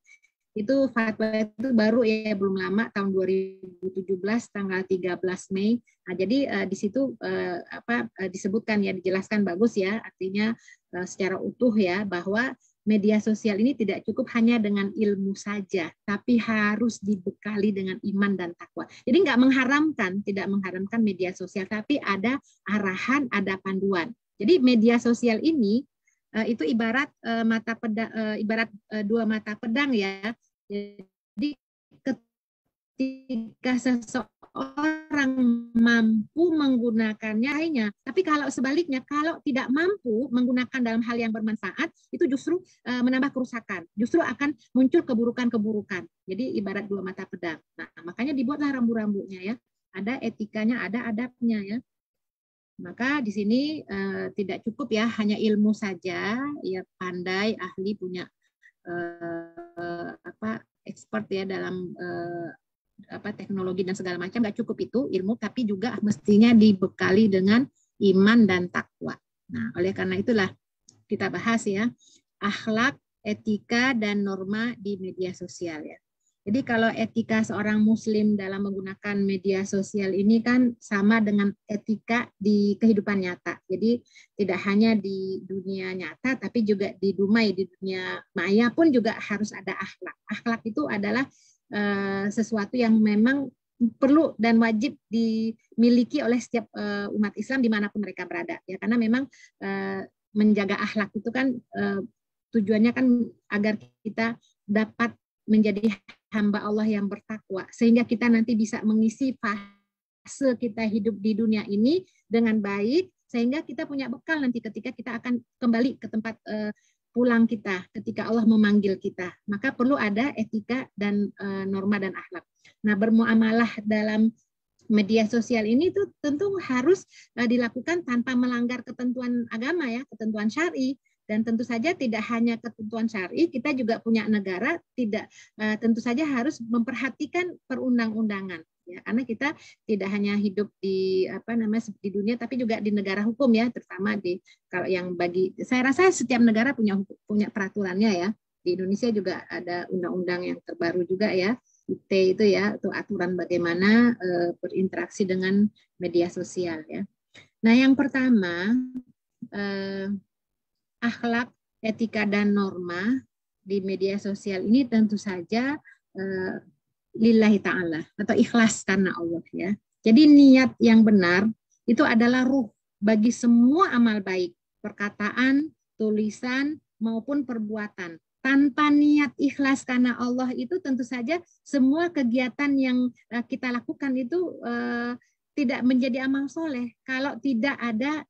Itu fatwa itu baru ya, belum lama, tahun 2017 tanggal 13 Mei. Nah, jadi di situ disebutkan ya, dijelaskan bagus ya, artinya secara utuh ya, bahwa media sosial ini tidak cukup hanya dengan ilmu saja, tapi harus dibekali dengan iman dan takwa. Jadi tidak mengharamkan media sosial, tapi ada arahan, ada panduan. Jadi media sosial ini itu ibarat dua mata pedang ya. Jadi ketika seseorang mampu menggunakannya lainnya, tapi kalau sebaliknya, kalau tidak mampu menggunakan dalam hal yang bermanfaat, itu justru menambah kerusakan, justru akan muncul keburukan-keburukan. Jadi ibarat dua mata pedang. Nah, makanya dibuatlah rambu-rambunya ya, ada etikanya, ada adabnya ya. Maka di sini tidak cukup ya hanya ilmu saja, ya pandai, ahli, punya expert ya dalam teknologi dan segala macam, nggak cukup itu ilmu, tapi juga mestinya dibekali dengan iman dan takwa. Nah, oleh karena itulah kita bahas ya akhlak, etika dan norma di media sosial ya. Jadi kalau etika seorang muslim dalam menggunakan media sosial ini kan sama dengan etika di kehidupan nyata. Jadi tidak hanya di dunia nyata, tapi juga di dumai, di dunia maya pun juga harus ada akhlak. Akhlak itu adalah sesuatu yang memang perlu dan wajib dimiliki oleh setiap umat Islam dimanapun mereka berada. Ya, karena memang menjaga akhlak itu kan tujuannya kan agar kita dapat menjadi hamba Allah yang bertakwa, sehingga kita nanti bisa mengisi fase kita hidup di dunia ini dengan baik, sehingga kita punya bekal nanti ketika kita akan kembali ke tempat pulang kita, ketika Allah memanggil kita. Maka perlu ada etika dan norma dan akhlak. Nah, bermuamalah dalam media sosial ini tuh tentu harus dilakukan tanpa melanggar ketentuan agama ya, ketentuan syar'i. Dan tentu saja tidak hanya ketentuan syar'i, kita juga punya negara tidak tentu saja harus memperhatikan perundang-undangan ya, karena kita tidak hanya hidup di di dunia tapi juga di negara hukum ya, terutama di kalau yang bagi saya rasa setiap negara punya peraturannya ya. Di Indonesia juga ada undang-undang yang terbaru juga ya, IT itu ya, itu aturan bagaimana berinteraksi dengan media sosial ya. Nah, yang pertama akhlak, etika, dan norma di media sosial ini tentu saja lillahi ta'ala atau ikhlas karena Allah ya. Jadi niat yang benar itu adalah ruh bagi semua amal baik, perkataan, tulisan, maupun perbuatan. Tanpa niat ikhlas karena Allah itu tentu saja semua kegiatan yang kita lakukan itu tidak menjadi amal soleh kalau tidak ada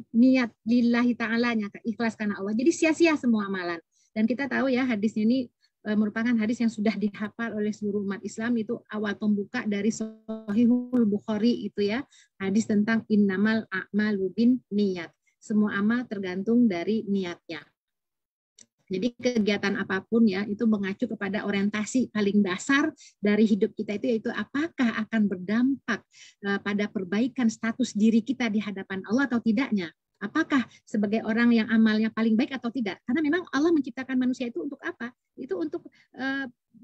niat lillahi ta'alanya, ikhlas karena Allah. Jadi sia-sia semua amalan. Dan kita tahu ya hadisnya ini merupakan hadis yang sudah dihafal oleh seluruh umat Islam, itu awal pembuka dari Sahihul Bukhari itu ya, hadis tentang innamal a'malu bin niyat. Semua amal tergantung dari niatnya. Jadi kegiatan apapun ya itu mengacu kepada orientasi paling dasar dari hidup kita itu, yaitu apakah akan berdampak pada perbaikan status diri kita di hadapan Allah atau tidaknya. Apakah sebagai orang yang amalnya paling baik atau tidak. Karena memang Allah menciptakan manusia itu untuk apa? Itu untuk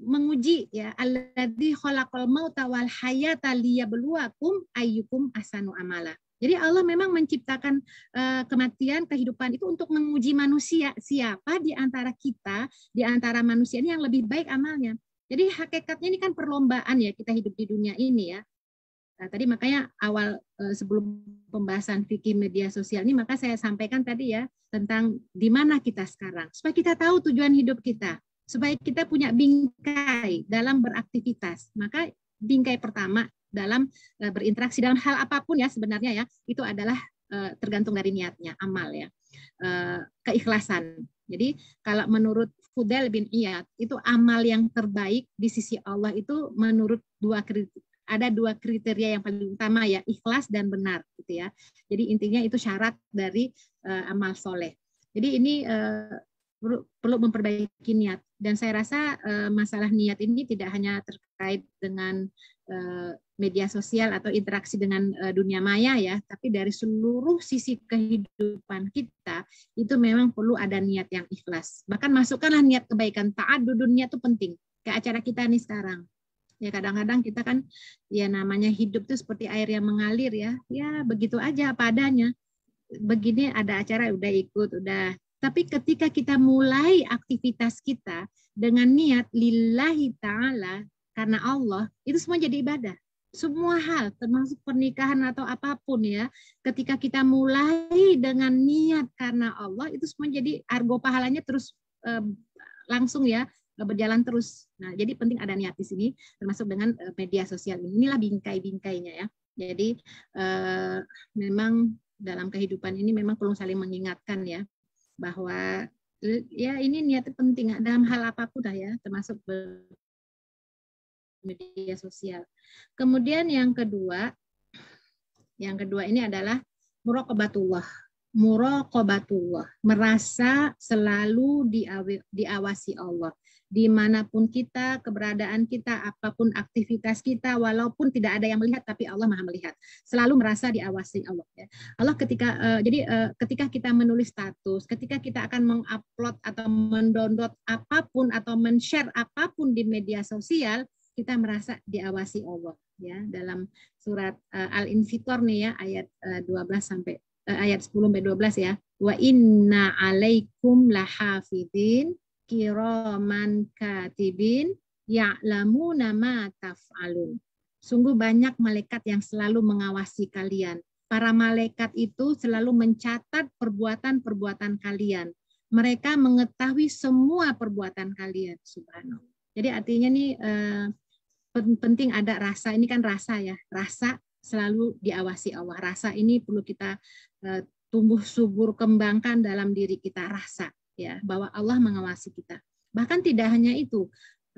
menguji ya, alladzi khalaqal mauta wal hayata liyabluwakum ayyukum ahsanu amala. Jadi Allah memang menciptakan kematian, kehidupan itu untuk menguji manusia. Siapa di antara kita, di antara manusia ini yang lebih baik amalnya. Jadi hakikatnya ini kan perlombaan ya, kita hidup di dunia ini ya. Nah, tadi makanya awal sebelum pembahasan fikih media sosial ini, maka saya sampaikan tadi ya tentang di mana kita sekarang. Supaya kita tahu tujuan hidup kita. Supaya kita punya bingkai dalam beraktivitas. Maka bingkai pertama dalam berinteraksi dalam hal apapun ya sebenarnya ya, itu adalah tergantung dari niatnya, amal ya, keikhlasan. Jadi kalau menurut Fudail bin Iyad itu amal yang terbaik di sisi Allah itu menurut ada dua kriteria yang paling utama ya, ikhlas dan benar gitu ya. Jadi intinya itu syarat dari amal soleh. Jadi ini perlu memperbaiki niat, dan saya rasa masalah niat ini tidak hanya terkait dengan media sosial atau interaksi dengan dunia maya ya, tapi dari seluruh sisi kehidupan kita itu memang perlu ada niat yang ikhlas. Bahkan masukkanlah niat kebaikan, ta'addudun niat itu penting. Kayak acara kita nih sekarang. Ya kadang-kadang kita kan ya namanya hidup itu seperti air yang mengalir ya. Ya begitu aja apa adanya. Begini ada acara udah ikut, udah. Tapi ketika kita mulai aktivitas kita dengan niat lillahi ta'ala karena Allah, itu semua jadi ibadah. Semua hal, termasuk pernikahan atau apapun ya, ketika kita mulai dengan niat karena Allah, itu semua jadi argo pahalanya terus langsung ya, berjalan terus. Nah, jadi penting ada niat di sini, termasuk dengan media sosial ini. Inilah bingkai-bingkainya ya. Jadi memang dalam kehidupan ini memang perlu saling mengingatkan ya, bahwa ya ini niatnya penting dalam hal apapun dah ya, termasuk media sosial. Kemudian yang kedua ini adalah muraqabatullah. Muraqabatullah, merasa selalu diawasi Allah. Dimanapun kita, keberadaan kita, apapun aktivitas kita, walaupun tidak ada yang melihat, tapi Allah Maha melihat. Selalu merasa diawasi Allah. Ya. Allah ketika kita menulis status, ketika kita akan mengupload atau mendownload apapun atau men-share apapun di media sosial, kita merasa diawasi Allah. Ya, dalam surat Al-Infitor nih ya, ayat 12 sampai ayat 10 sampai 12 ya. Wa inna alaikum lahafidin kiraman katibin ya'lamuna ma taf'alun. Sungguh banyak malaikat yang selalu mengawasi kalian. Para malaikat itu selalu mencatat perbuatan-perbuatan kalian. mereka mengetahui semua perbuatan kalian, subhanallah. Jadi artinya nih penting ada rasa, ini kan rasa ya, rasa selalu diawasi Allah. Rasa ini perlu kita tumbuh subur kembangkan dalam diri kita, rasa ya bahwa Allah mengawasi kita. Bahkan tidak hanya itu,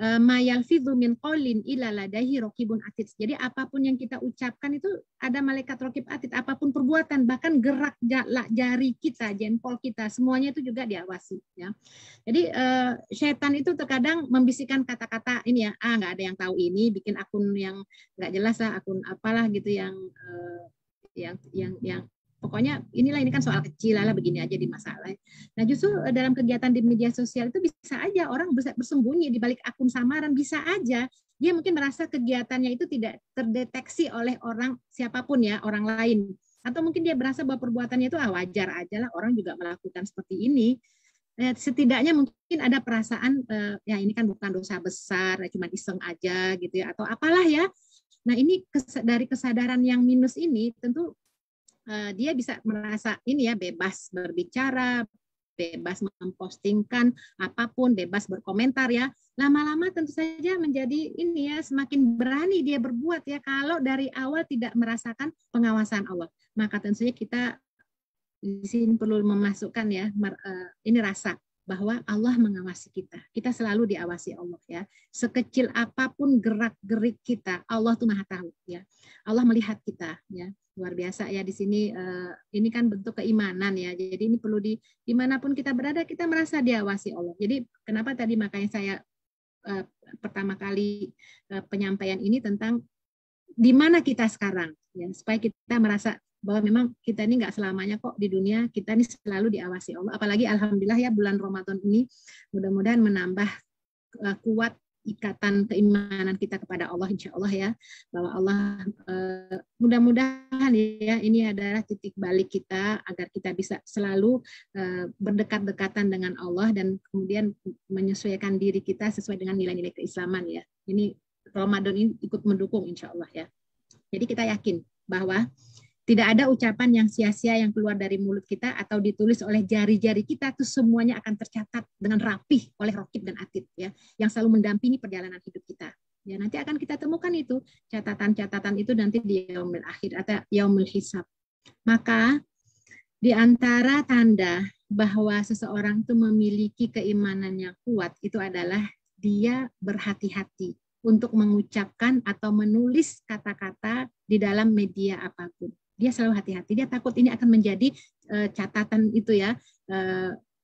ma yalfidzu min qaulin illa ladaihi raqibun atid. Jadi apapun yang kita ucapkan itu ada malaikat raqib atid, apapun perbuatan, bahkan gerak jari kita, jempol kita, semuanya itu juga diawasi ya. Jadi setan itu terkadang membisikkan kata-kata ini ya, nggak ada yang tahu ini, bikin akun yang nggak jelas lah, akun apalah gitu yang pokoknya ini kan soal kecil lah, begini aja di masalah. Nah justru dalam kegiatan di media sosial itu bisa aja orang bersembunyi di balik akun samaran, bisa aja dia mungkin merasa kegiatannya itu tidak terdeteksi oleh orang siapapun ya, orang lain, atau mungkin dia merasa bahwa perbuatannya itu wajar aja lah, orang juga melakukan seperti ini. Setidaknya mungkin ada perasaan ya ini kan bukan dosa besar, cuma iseng aja gitu ya, atau apalah ya. Nah ini dari kesadaran yang minus ini tentu dia bisa merasa ini ya, bebas berbicara, bebas mempostingkan apapun, bebas berkomentar ya. Lama-lama tentu saja menjadi ini ya, semakin berani dia berbuat ya, kalau dari awal tidak merasakan pengawasan Allah. Maka tentu saja kita di sini perlu memasukkan ya ini rasa bahwa Allah mengawasi kita. Kita selalu diawasi Allah ya. Sekecil apapun gerak-gerik kita, Allah tuh Maha tahu ya. Allah melihat kita ya. Luar biasa ya di sini, ini kan bentuk keimanan ya. Jadi ini perlu dimanapun kita berada, kita merasa diawasi Allah. Jadi kenapa tadi makanya saya pertama kali penyampaian ini tentang di mana kita sekarang ya, supaya kita merasa bahwa memang kita ini nggak selamanya kok di dunia, kita ini selalu diawasi Allah. Apalagi alhamdulillah ya bulan Ramadan ini mudah-mudahan menambah kuat ikatan keimanan kita kepada Allah, insya Allah ya, bahwa Allah mudah-mudahan ya ini adalah titik balik kita agar kita bisa selalu berdekat-dekatan dengan Allah dan kemudian menyesuaikan diri kita sesuai dengan nilai-nilai keislaman ya. Ini Ramadan ini ikut mendukung insya Allah ya. Jadi kita yakin bahwa tidak ada ucapan yang sia-sia yang keluar dari mulut kita atau ditulis oleh jari-jari kita, itu semuanya akan tercatat dengan rapih oleh Raqib dan Atid ya, yang selalu mendampingi perjalanan hidup kita. Ya, nanti akan kita temukan itu catatan-catatan itu nanti di yaumil akhir atau yaumil hisab. Maka di antara tanda bahwa seseorang itu memiliki keimanan yang kuat itu adalah dia berhati-hati untuk mengucapkan atau menulis kata-kata di dalam media apapun. Dia selalu hati-hati, dia takut ini akan menjadi catatan itu ya,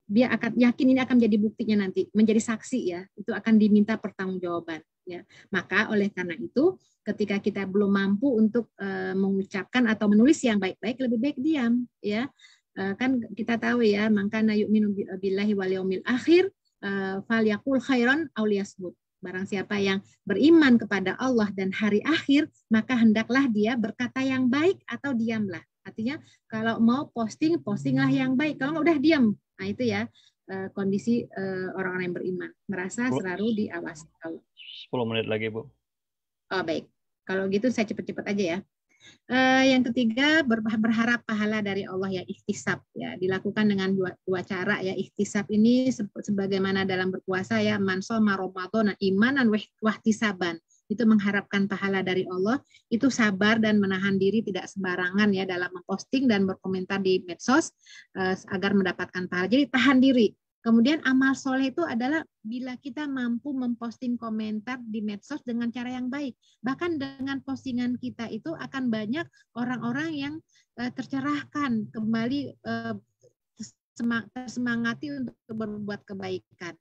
dia akan yakin ini akan menjadi buktinya nanti, menjadi saksi ya, itu akan diminta pertanggungjawaban ya. Maka oleh karena itu ketika kita belum mampu untuk mengucapkan atau menulis yang baik-baik, lebih baik diam ya. Kan kita tahu ya, mangkana yu'minu billahi wal yaumil akhir falyaqul khairan aw liyasmut. Barang siapa yang beriman kepada Allah dan hari akhir, maka hendaklah dia berkata yang baik atau diamlah. Artinya kalau mau posting, postinglah yang baik. Kalau nggak udah diam. Nah itu ya kondisi orang-orang yang beriman. Merasa selalu diawasi Allah. 10 menit lagi, Bu. Oh baik. Kalau gitu saya cepat-cepat aja ya. Yang ketiga, berharap pahala dari Allah ya, ihtisab ya, dilakukan dengan dua cara ya. Ihtisab ini sebagaimana dalam berpuasa ya, man shoma Ramadan imanan wahtisaban, itu mengharapkan pahala dari Allah, itu sabar dan menahan diri tidak sembarangan ya dalam memposting dan berkomentar di medsos agar mendapatkan pahala. Jadi tahan diri. Kemudian amal soleh itu adalah bila kita mampu memposting komentar di medsos dengan cara yang baik. Bahkan dengan postingan kita itu akan banyak orang-orang yang tercerahkan, kembali tersemangati untuk berbuat kebaikan.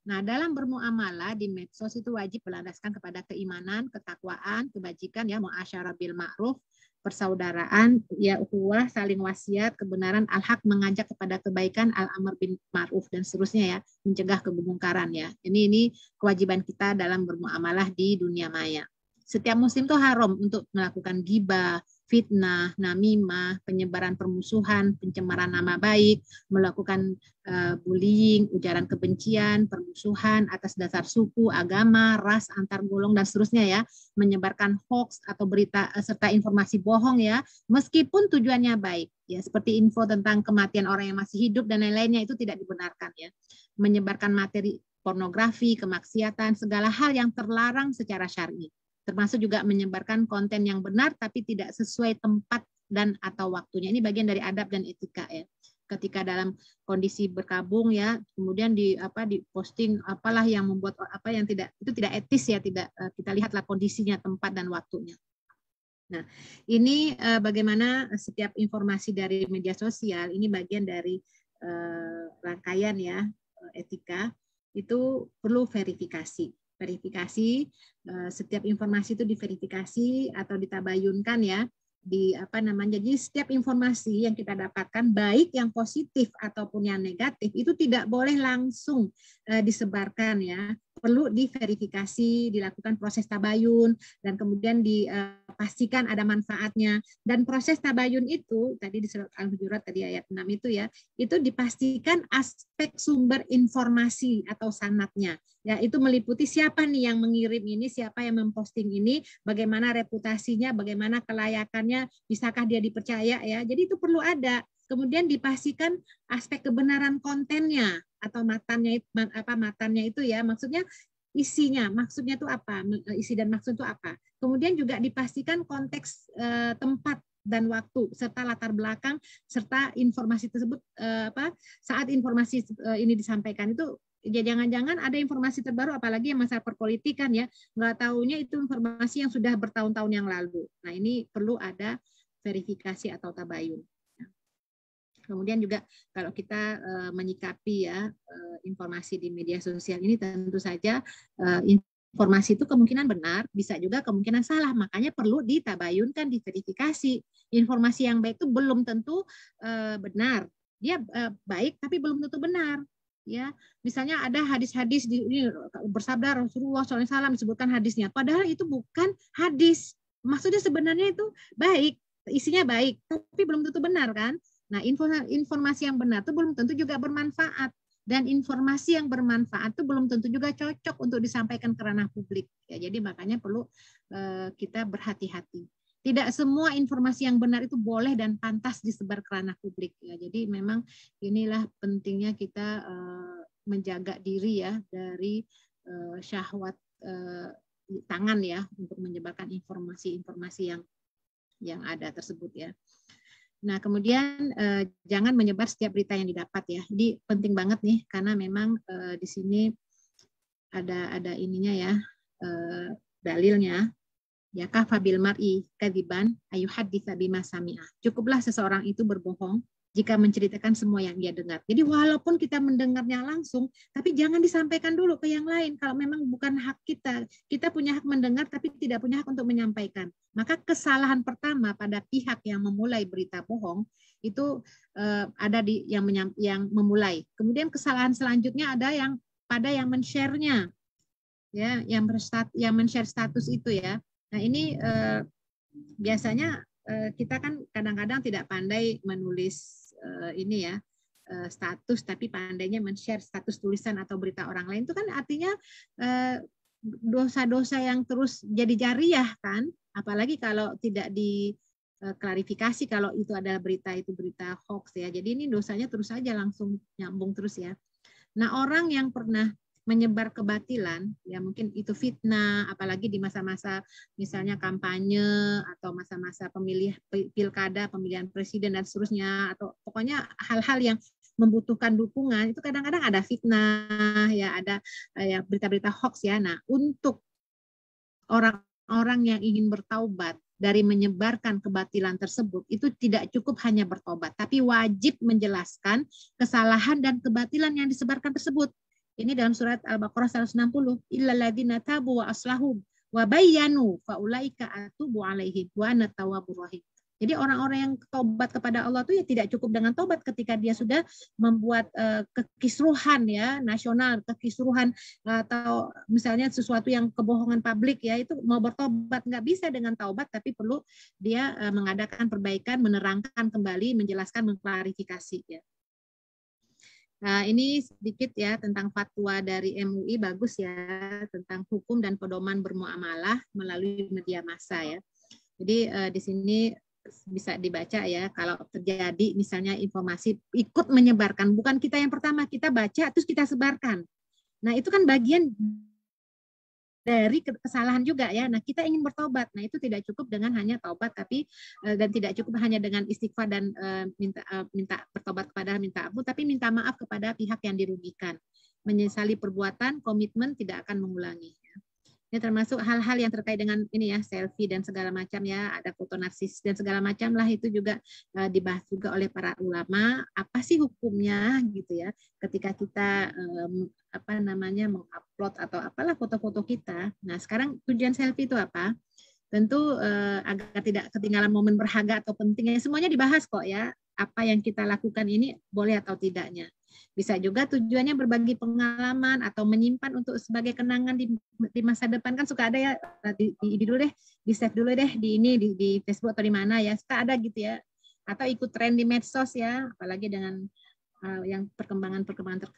Nah, dalam bermuamalah di medsos itu wajib berlandaskan kepada keimanan, ketakwaan, kebajikan ya, muasyarah bil ma'ruf, persaudaraan, ya ukhuwah, saling wasiat, kebenaran, al-haq, mengajak kepada kebaikan, al-amr bin ma'ruf dan seterusnya ya, mencegah kemungkaran ya. Ini kewajiban kita dalam bermuamalah di dunia maya. Setiap muslim itu haram untuk melakukan ghibah, fitnah, namimah, penyebaran permusuhan, pencemaran nama baik, melakukan bullying, ujaran kebencian, permusuhan atas dasar suku, agama, ras, antar golong dan seterusnya ya, menyebarkan hoax atau berita serta informasi bohong ya, meskipun tujuannya baik ya, seperti info tentang kematian orang yang masih hidup dan lain-lainnya itu tidak dibenarkan ya. Menyebarkan materi pornografi, kemaksiatan, segala hal yang terlarang secara syar'i. Termasuk juga menyebarkan konten yang benar tapi tidak sesuai tempat dan atau waktunya. Ini bagian dari adab dan etika ya. Ketika dalam kondisi berkabung ya, kemudian di posting apalah yang membuat apa yang tidak etis ya, tidak kita lihatlah kondisinya, tempat dan waktunya. Nah, ini bagaimana setiap informasi dari media sosial ini bagian dari rangkaian ya etika, itu perlu verifikasi. Setiap informasi itu diverifikasi atau ditabayunkan ya, jadi setiap informasi yang kita dapatkan baik yang positif ataupun yang negatif itu tidak boleh langsung disebarkan ya, perlu diverifikasi, dilakukan proses tabayun dan kemudian dipastikan ada manfaatnya. Dan proses tabayun itu tadi di surat Al-Hujurat tadi ayat 6 itu ya, itu dipastikan aspek sumber informasi atau sanadnya. Ya, itu meliputi siapa nih yang mengirim ini, siapa yang memposting ini, bagaimana reputasinya, bagaimana kelayakannya, bisakah dia dipercaya ya. Jadi itu perlu ada. Kemudian dipastikan aspek kebenaran kontennya atau matannya itu ya, maksudnya isinya, maksudnya itu apa, isi dan maksud itu apa. Kemudian juga dipastikan konteks tempat dan waktu serta latar belakang serta informasi tersebut saat informasi ini disampaikan itu. Ya, jangan-jangan ada informasi terbaru, apalagi yang masalah perpolitikan ya, nggak tahunya itu informasi yang sudah bertahun-tahun yang lalu. Nah, ini perlu ada verifikasi atau tabayun. Kemudian juga kalau kita menyikapi ya informasi di media sosial ini, tentu saja informasi itu kemungkinan benar, bisa juga kemungkinan salah, makanya perlu ditabayunkan, diverifikasi. Informasi yang baik itu belum tentu benar, dia baik tapi belum tentu benar. Ya, misalnya ada hadis-hadis ini bersabda Rasulullah SAW disebutkan hadisnya, padahal itu bukan hadis. Maksudnya sebenarnya itu baik, isinya baik, tapi belum tentu benar kan? Nah, informasi yang benar itu belum tentu juga bermanfaat, dan informasi yang bermanfaat itu belum tentu juga cocok untuk disampaikan ke ranah publik. Ya, jadi makanya perlu kita berhati-hati. Tidak semua informasi yang benar itu boleh dan pantas disebar ke ranah publik. Ya, jadi memang inilah pentingnya kita menjaga diri ya dari syahwat tangan ya untuk menyebarkan informasi-informasi yang ada tersebut ya. Nah, kemudian jangan menyebar setiap berita yang didapat ya. Jadi penting banget nih karena memang di sini ada ininya ya dalilnya. Ya kafa bil mar'i kadziban ayuhadditsa bima sami'a. Cukuplah seseorang itu berbohong jika menceritakan semua yang dia dengar. Jadi walaupun kita mendengarnya langsung, tapi jangan disampaikan dulu ke yang lain kalau memang bukan hak kita. Kita punya hak mendengar tapi tidak punya hak untuk menyampaikan. Maka kesalahan pertama pada pihak yang memulai berita bohong itu ada di yang memulai. Kemudian kesalahan selanjutnya ada yang pada yang men-share-nya. Ya, yang men-share status itu ya. Nah, ini biasanya kita kan kadang-kadang tidak pandai menulis ini ya status, tapi pandainya men-share status tulisan atau berita orang lain. Itu kan artinya dosa-dosa yang terus jadi jariah kan, apalagi kalau tidak diklarifikasi kalau itu adalah berita hoax ya. Jadi ini dosanya terus saja langsung nyambung terus ya. Nah, orang yang pernah menyebar kebatilan, ya mungkin itu fitnah, apalagi di masa-masa misalnya kampanye atau masa-masa pilkada, pemilihan presiden dan seterusnya, atau pokoknya hal-hal yang membutuhkan dukungan, itu kadang-kadang ada fitnah, ya ada ya berita-berita hoax ya. Nah, untuk orang-orang yang ingin bertaubat dari menyebarkan kebatilan tersebut, itu tidak cukup hanya bertobat, tapi wajib menjelaskan kesalahan dan kebatilan yang disebarkan tersebut. Ini dalam surat Al-Baqarah 160. Illal ladzina tabu wa aslahu wa bayyanu fa ulaika atubu alaihim wa ana tawwabur rahim. Jadi orang-orang yang tobat kepada Allah itu ya tidak cukup dengan tobat ketika dia sudah membuat kekisruhan ya nasional, kekisruhan atau misalnya sesuatu yang kebohongan publik ya, itu mau bertobat nggak bisa dengan taubat, tapi perlu dia mengadakan perbaikan, menerangkan kembali, menjelaskan, mengklarifikasi ya. Nah, ini sedikit ya tentang fatwa dari MUI, bagus ya, tentang hukum dan pedoman bermuamalah melalui media massa ya. Jadi di sini bisa dibaca ya, kalau terjadi misalnya informasi ikut menyebarkan, bukan kita yang pertama, kita baca terus kita sebarkan. Nah, itu kan bagian dari kesalahan juga ya. Nah, kita ingin bertobat. Nah, itu tidak cukup dengan hanya taubat, tapi dan tidak cukup hanya dengan istighfar dan minta bertobat kepada minta ampun, tapi minta maaf kepada pihak yang dirugikan. Menyesali perbuatan, komitmen tidak akan mengulangi. Ini termasuk hal-hal yang terkait dengan ini ya, selfie dan segala macam ya, ada foto narsis dan segala macam lah, itu juga dibahas juga oleh para ulama. Apa sih hukumnya gitu ya, ketika kita mengupload atau apalah foto-foto kita. Nah, sekarang tujuan selfie itu apa? Tentu agar tidak ketinggalan momen berharga atau pentingnya, semuanya dibahas kok ya. Apa yang kita lakukan ini boleh atau tidaknya. Bisa juga tujuannya berbagi pengalaman atau menyimpan untuk sebagai kenangan di masa depan, kan suka ada ya, di dulu deh, di save dulu deh di Facebook atau di mana ya, suka ada gitu ya. Atau ikut tren di medsos ya, apalagi dengan yang perkembangan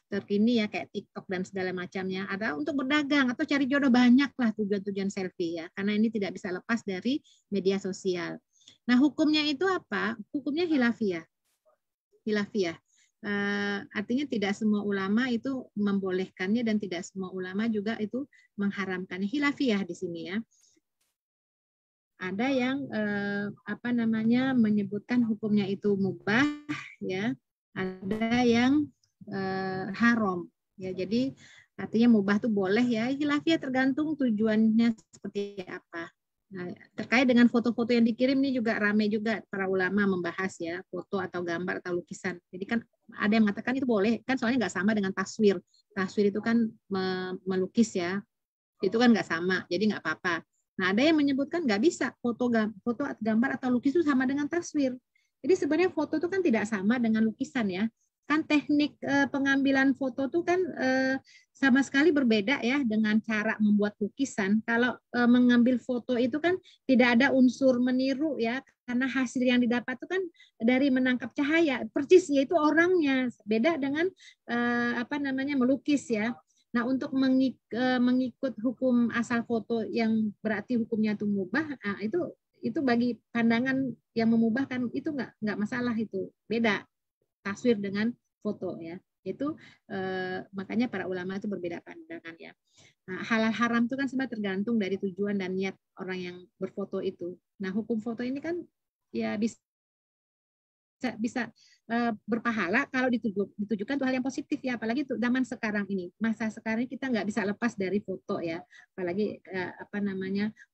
terkini ya, kayak TikTok dan segala macamnya. Ada untuk berdagang atau cari jodoh, banyak lah tujuan-tujuan selfie ya, karena ini tidak bisa lepas dari media sosial. Nah, hukumnya itu apa? Hukumnya khilafiyah. Khilafiyah. Artinya tidak semua ulama itu membolehkannya dan tidak semua ulama juga itu mengharamkannya. Khilafiyah di sini ya. Ada yang menyebutkan hukumnya itu mubah ya. Ada yang haram ya. Jadi artinya mubah itu boleh ya. Khilafiyah tergantung tujuannya seperti apa. Nah, terkait dengan foto-foto yang dikirim ini juga ramai juga para ulama membahas ya, foto atau gambar atau lukisan. Jadi kan ada yang mengatakan itu boleh, kan soalnya nggak sama dengan taswir. Taswir itu kan melukis ya, itu kan nggak sama, jadi nggak apa-apa. Nah, ada yang menyebutkan nggak bisa, foto, gambar atau lukis itu sama dengan taswir. Jadi sebenarnya foto itu kan tidak sama dengan lukisan ya. Kan teknik pengambilan foto itu kan sama sekali berbeda ya dengan cara membuat lukisan. Kalau mengambil foto itu kan tidak ada unsur meniru ya, karena hasil yang didapat itu kan dari menangkap cahaya, persis yaitu orangnya. Beda dengan melukis ya. Nah, untuk mengikut hukum asal foto yang berarti hukumnya itu mubah, nah, itu bagi pandangan yang memubahkan itu nggak masalah, itu beda taswir dengan foto ya. Itu makanya para ulama itu berbeda pandangan ya. Nah, halal haram itu kan sebenarnya tergantung dari tujuan dan niat orang yang berfoto itu. Nah, hukum foto ini kan ya bisa berpahala kalau ditujukan untuk hal yang positif ya, apalagi untuk zaman sekarang ini, masa sekarang kita nggak bisa lepas dari foto ya, apalagi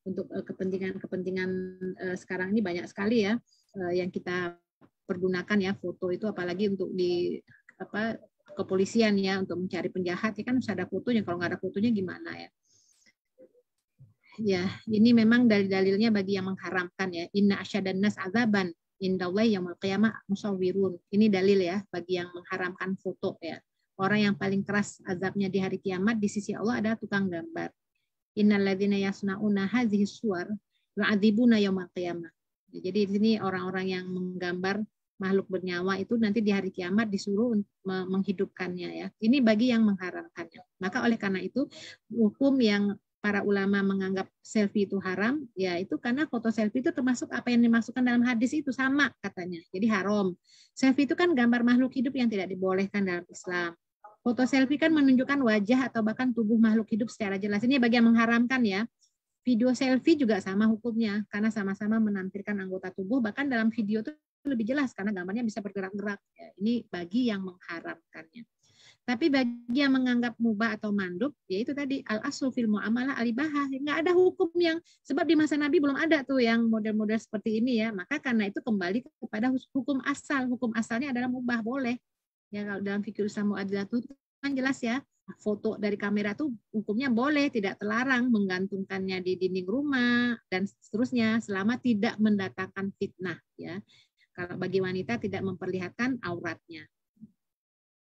untuk kepentingan sekarang ini banyak sekali ya yang kita pergunakan ya foto itu, apalagi untuk di kepolisian ya, untuk mencari penjahat ya kan harus ada fotonya, kalau nggak ada fotonya gimana ya. Ya, ini memang dalil-dalilnya bagi yang mengharamkan ya. Inna asyadan nas azaban indallahi yaumil qiyamah musawwirun. Ini dalil ya bagi yang mengharamkan foto ya. Orang yang paling keras azabnya di hari kiamat di sisi Allah adalah tukang gambar. Innal ladzina yasnauna hadzihi suwar yu'adzibuna yaumil qiyamah. Jadi di sini orang-orang yang menggambar makhluk bernyawa itu nanti di hari kiamat disuruh menghidupkannya ya. Ini bagi yang mengharamkannya. Maka oleh karena itu hukum yang para ulama menganggap selfie itu haram, ya itu karena foto selfie itu termasuk apa yang dimasukkan dalam hadis itu sama katanya. Jadi haram. Selfie itu kan gambar makhluk hidup yang tidak dibolehkan dalam Islam. Foto selfie kan menunjukkan wajah atau bahkan tubuh makhluk hidup secara jelas. Ini bagi yang mengharamkan ya. Video selfie juga sama hukumnya karena sama-sama menampilkan anggota tubuh, bahkan dalam video itu lebih jelas karena gambarnya bisa bergerak-gerak. Ya, ini bagi yang mengharamkannya. Tapi bagi yang menganggap mubah atau mandub, yaitu tadi al-aslu fil muamalah al-ibahah, nggak ada hukum yang, sebab di masa Nabi belum ada tuh yang model-model seperti ini ya. Maka karena itu kembali kepada hukum asal. Hukum asalnya adalah mubah, boleh. Ya kalau dalam fikih usul mu'adilah itu kan jelas ya, foto dari kamera tuh hukumnya boleh, tidak terlarang menggantungkannya di dinding rumah dan seterusnya selama tidak mendatangkan fitnah ya. Kalau bagi wanita tidak memperlihatkan auratnya.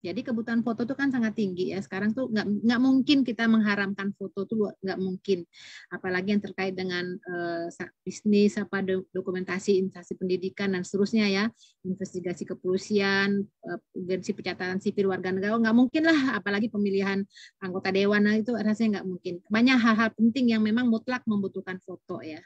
Jadi kebutuhan foto itu kan sangat tinggi ya. Sekarang tuh nggak mungkin kita mengharamkan foto tuh, nggak mungkin. Apalagi yang terkait dengan bisnis, dokumentasi, instansi pendidikan dan seterusnya ya, investigasi kepolisian, agensi pencatatan sipil warga negara, nggak mungkin lah. Apalagi pemilihan anggota dewan itu rasanya nggak mungkin. Banyak hal-hal penting yang memang mutlak membutuhkan foto ya.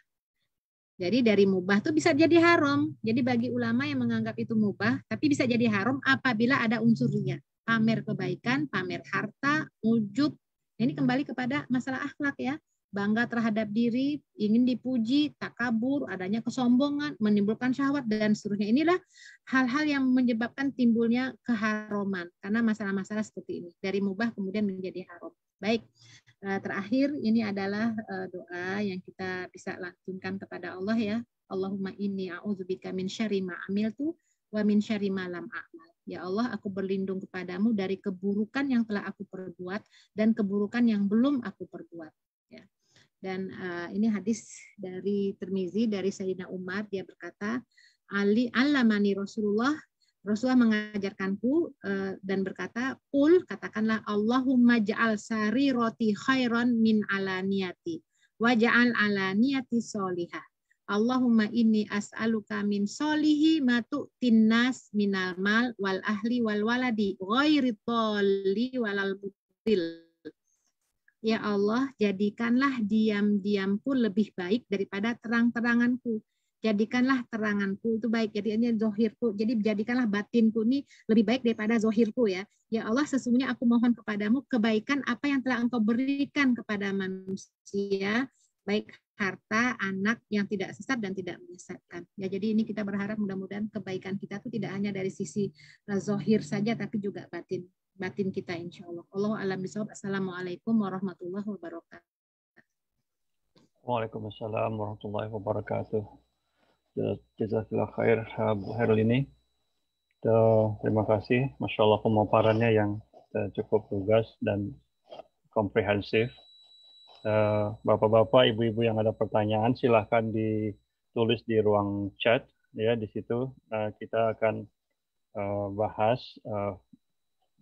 Jadi dari mubah itu bisa jadi haram. Jadi bagi ulama yang menganggap itu mubah, tapi bisa jadi haram apabila ada unsur riya. Pamer kebaikan, pamer harta, ujub. Ini kembali kepada masalah akhlak ya. Bangga terhadap diri, ingin dipuji, takabur, adanya kesombongan, menimbulkan syahwat, dan seterusnya. Inilah hal-hal yang menyebabkan timbulnya keharuman. Karena masalah-masalah seperti ini. Dari mubah kemudian menjadi haram. Baik, terakhir ini adalah doa yang kita bisa lantunkan kepada Allah ya. Allahumma inni a'udzubika min syarri ma amiltu wa min syarri ma lam a'mal. Ya Allah, aku berlindung kepadamu dari keburukan yang telah aku perbuat dan keburukan yang belum aku perbuat. Ya. Dan ini hadis dari Tirmizi dari Sayyidina Umar, dia berkata, Allamani Rasulullah mengajarkanku dan berkata, katakanlah Allahumma ja'al sariroti khairan min alaniyati wa ja'al alaniyati solihah. Allahumma inni as'aluka min solihi ma tu'tin nas minal mal wal ahli wal waladi ghairi thalli walal mutil. Ya Allah, jadikanlah diam-diamku lebih baik daripada terang-teranganku. Jadikanlah teranganku itu baik, jadinya zohirku. Jadi jadikanlah batinku ini lebih baik daripada zohirku ya. Ya Allah, sesungguhnya aku mohon kepadamu kebaikan apa yang telah Engkau berikan kepada manusia, baik harta, anak yang tidak sesat dan tidak menyesatkan. Ya, jadi ini kita berharap mudah-mudahan kebaikan kita itu tidak hanya dari sisi zohir saja, tapi juga batin kita insya Allah. Allahu a'lam bishawab. Assalamualaikum warahmatullahi wabarakatuh. Waalaikumsalam warahmatullahi wabarakatuh. Jazakallah khair Bu Herul ini. Terima kasih. Masya Allah pemaparannya yang cukup lugas dan komprehensif. Bapak-bapak, ibu-ibu yang ada pertanyaan silahkan ditulis di ruang chat ya. Di situ kita akan bahas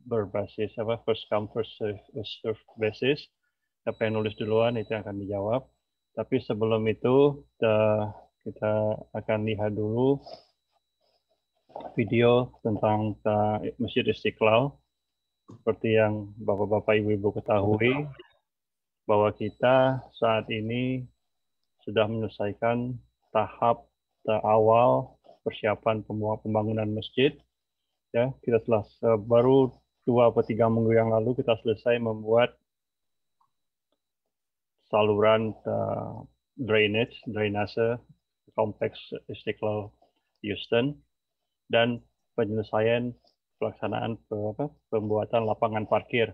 berbasis first come first serve basis. Siapa yang nulis duluan itu yang akan dijawab. Tapi sebelum itu kita akan lihat dulu video tentang Masjid Istiqlal. Seperti yang bapak-bapak, ibu-ibu ketahui, bahwa kita saat ini sudah menyelesaikan tahap awal persiapan pembangunan masjid. Ya, kita telah baru 2 atau 3 minggu yang lalu kita selesai membuat saluran drainase kompleks Istiqlal Houston dan penyelesaian pelaksanaan pembuatan lapangan parkir.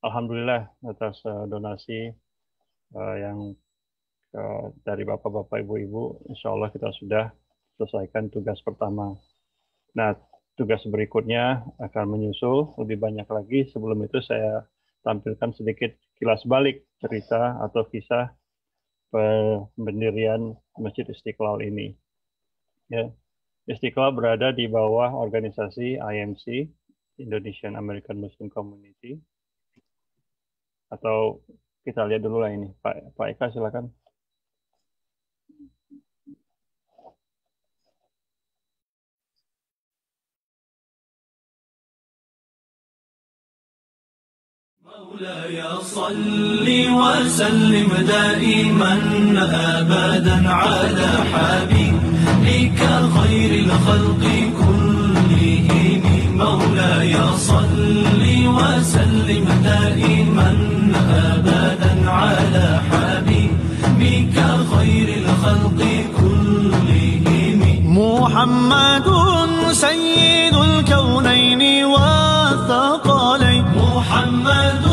Alhamdulillah atas donasi yang dari bapak-bapak, ibu-ibu, insya Allah kita sudah selesaikan tugas pertama. Nah, tugas berikutnya akan menyusul lebih banyak lagi. Sebelum itu saya tampilkan sedikit kilas balik cerita atau kisah pendirian Masjid Istiqlal ini. Ya, Istiqlal berada di bawah organisasi IMC, Indonesian American Muslim Community. Atau kita lihat dulu lah ini, Pak Eka silakan. مولاي صل وسلم دائما أبدا على حبيبك خير الخلق كلهم. مولاي صل وسلم دائما أبدا على حبيبك خير الخلق كلهم. محمد سيد الكونين والثقلين. محمد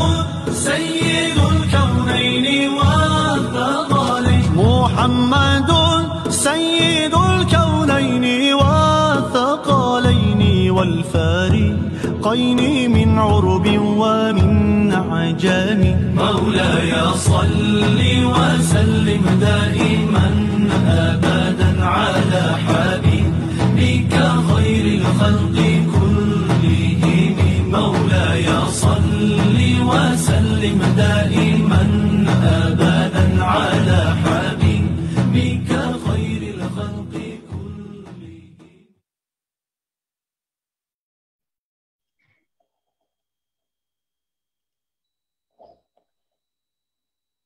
سيد الكونين والثقلين. محمد سيد الكونين والثقلين والفارقين من عرب ومن عجم مولاي صل وسلم دائما أبدا على حبيبك خير الخلق كلهم مولاي صل وسلم دائما أبدا على حبيبك خير الخلق كلهم.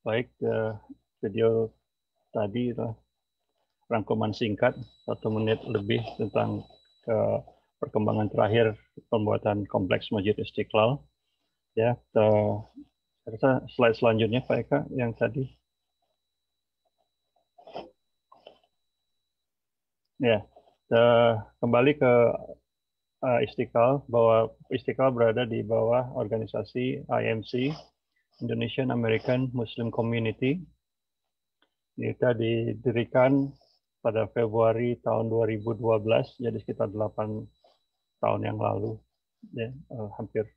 Baik, video tadi rangkuman singkat 1 menit lebih tentang perkembangan terakhir pembuatan kompleks Masjid Istiqlal. Ya, saya rasa slide selanjutnya Pak Eka yang tadi. Ya, kembali ke Istiqlal, bahwa Istiqlal berada di bawah organisasi IMC, Indonesian American Muslim Community. Kita didirikan pada Februari tahun 2012, jadi sekitar 8 tahun yang lalu, ya, hampir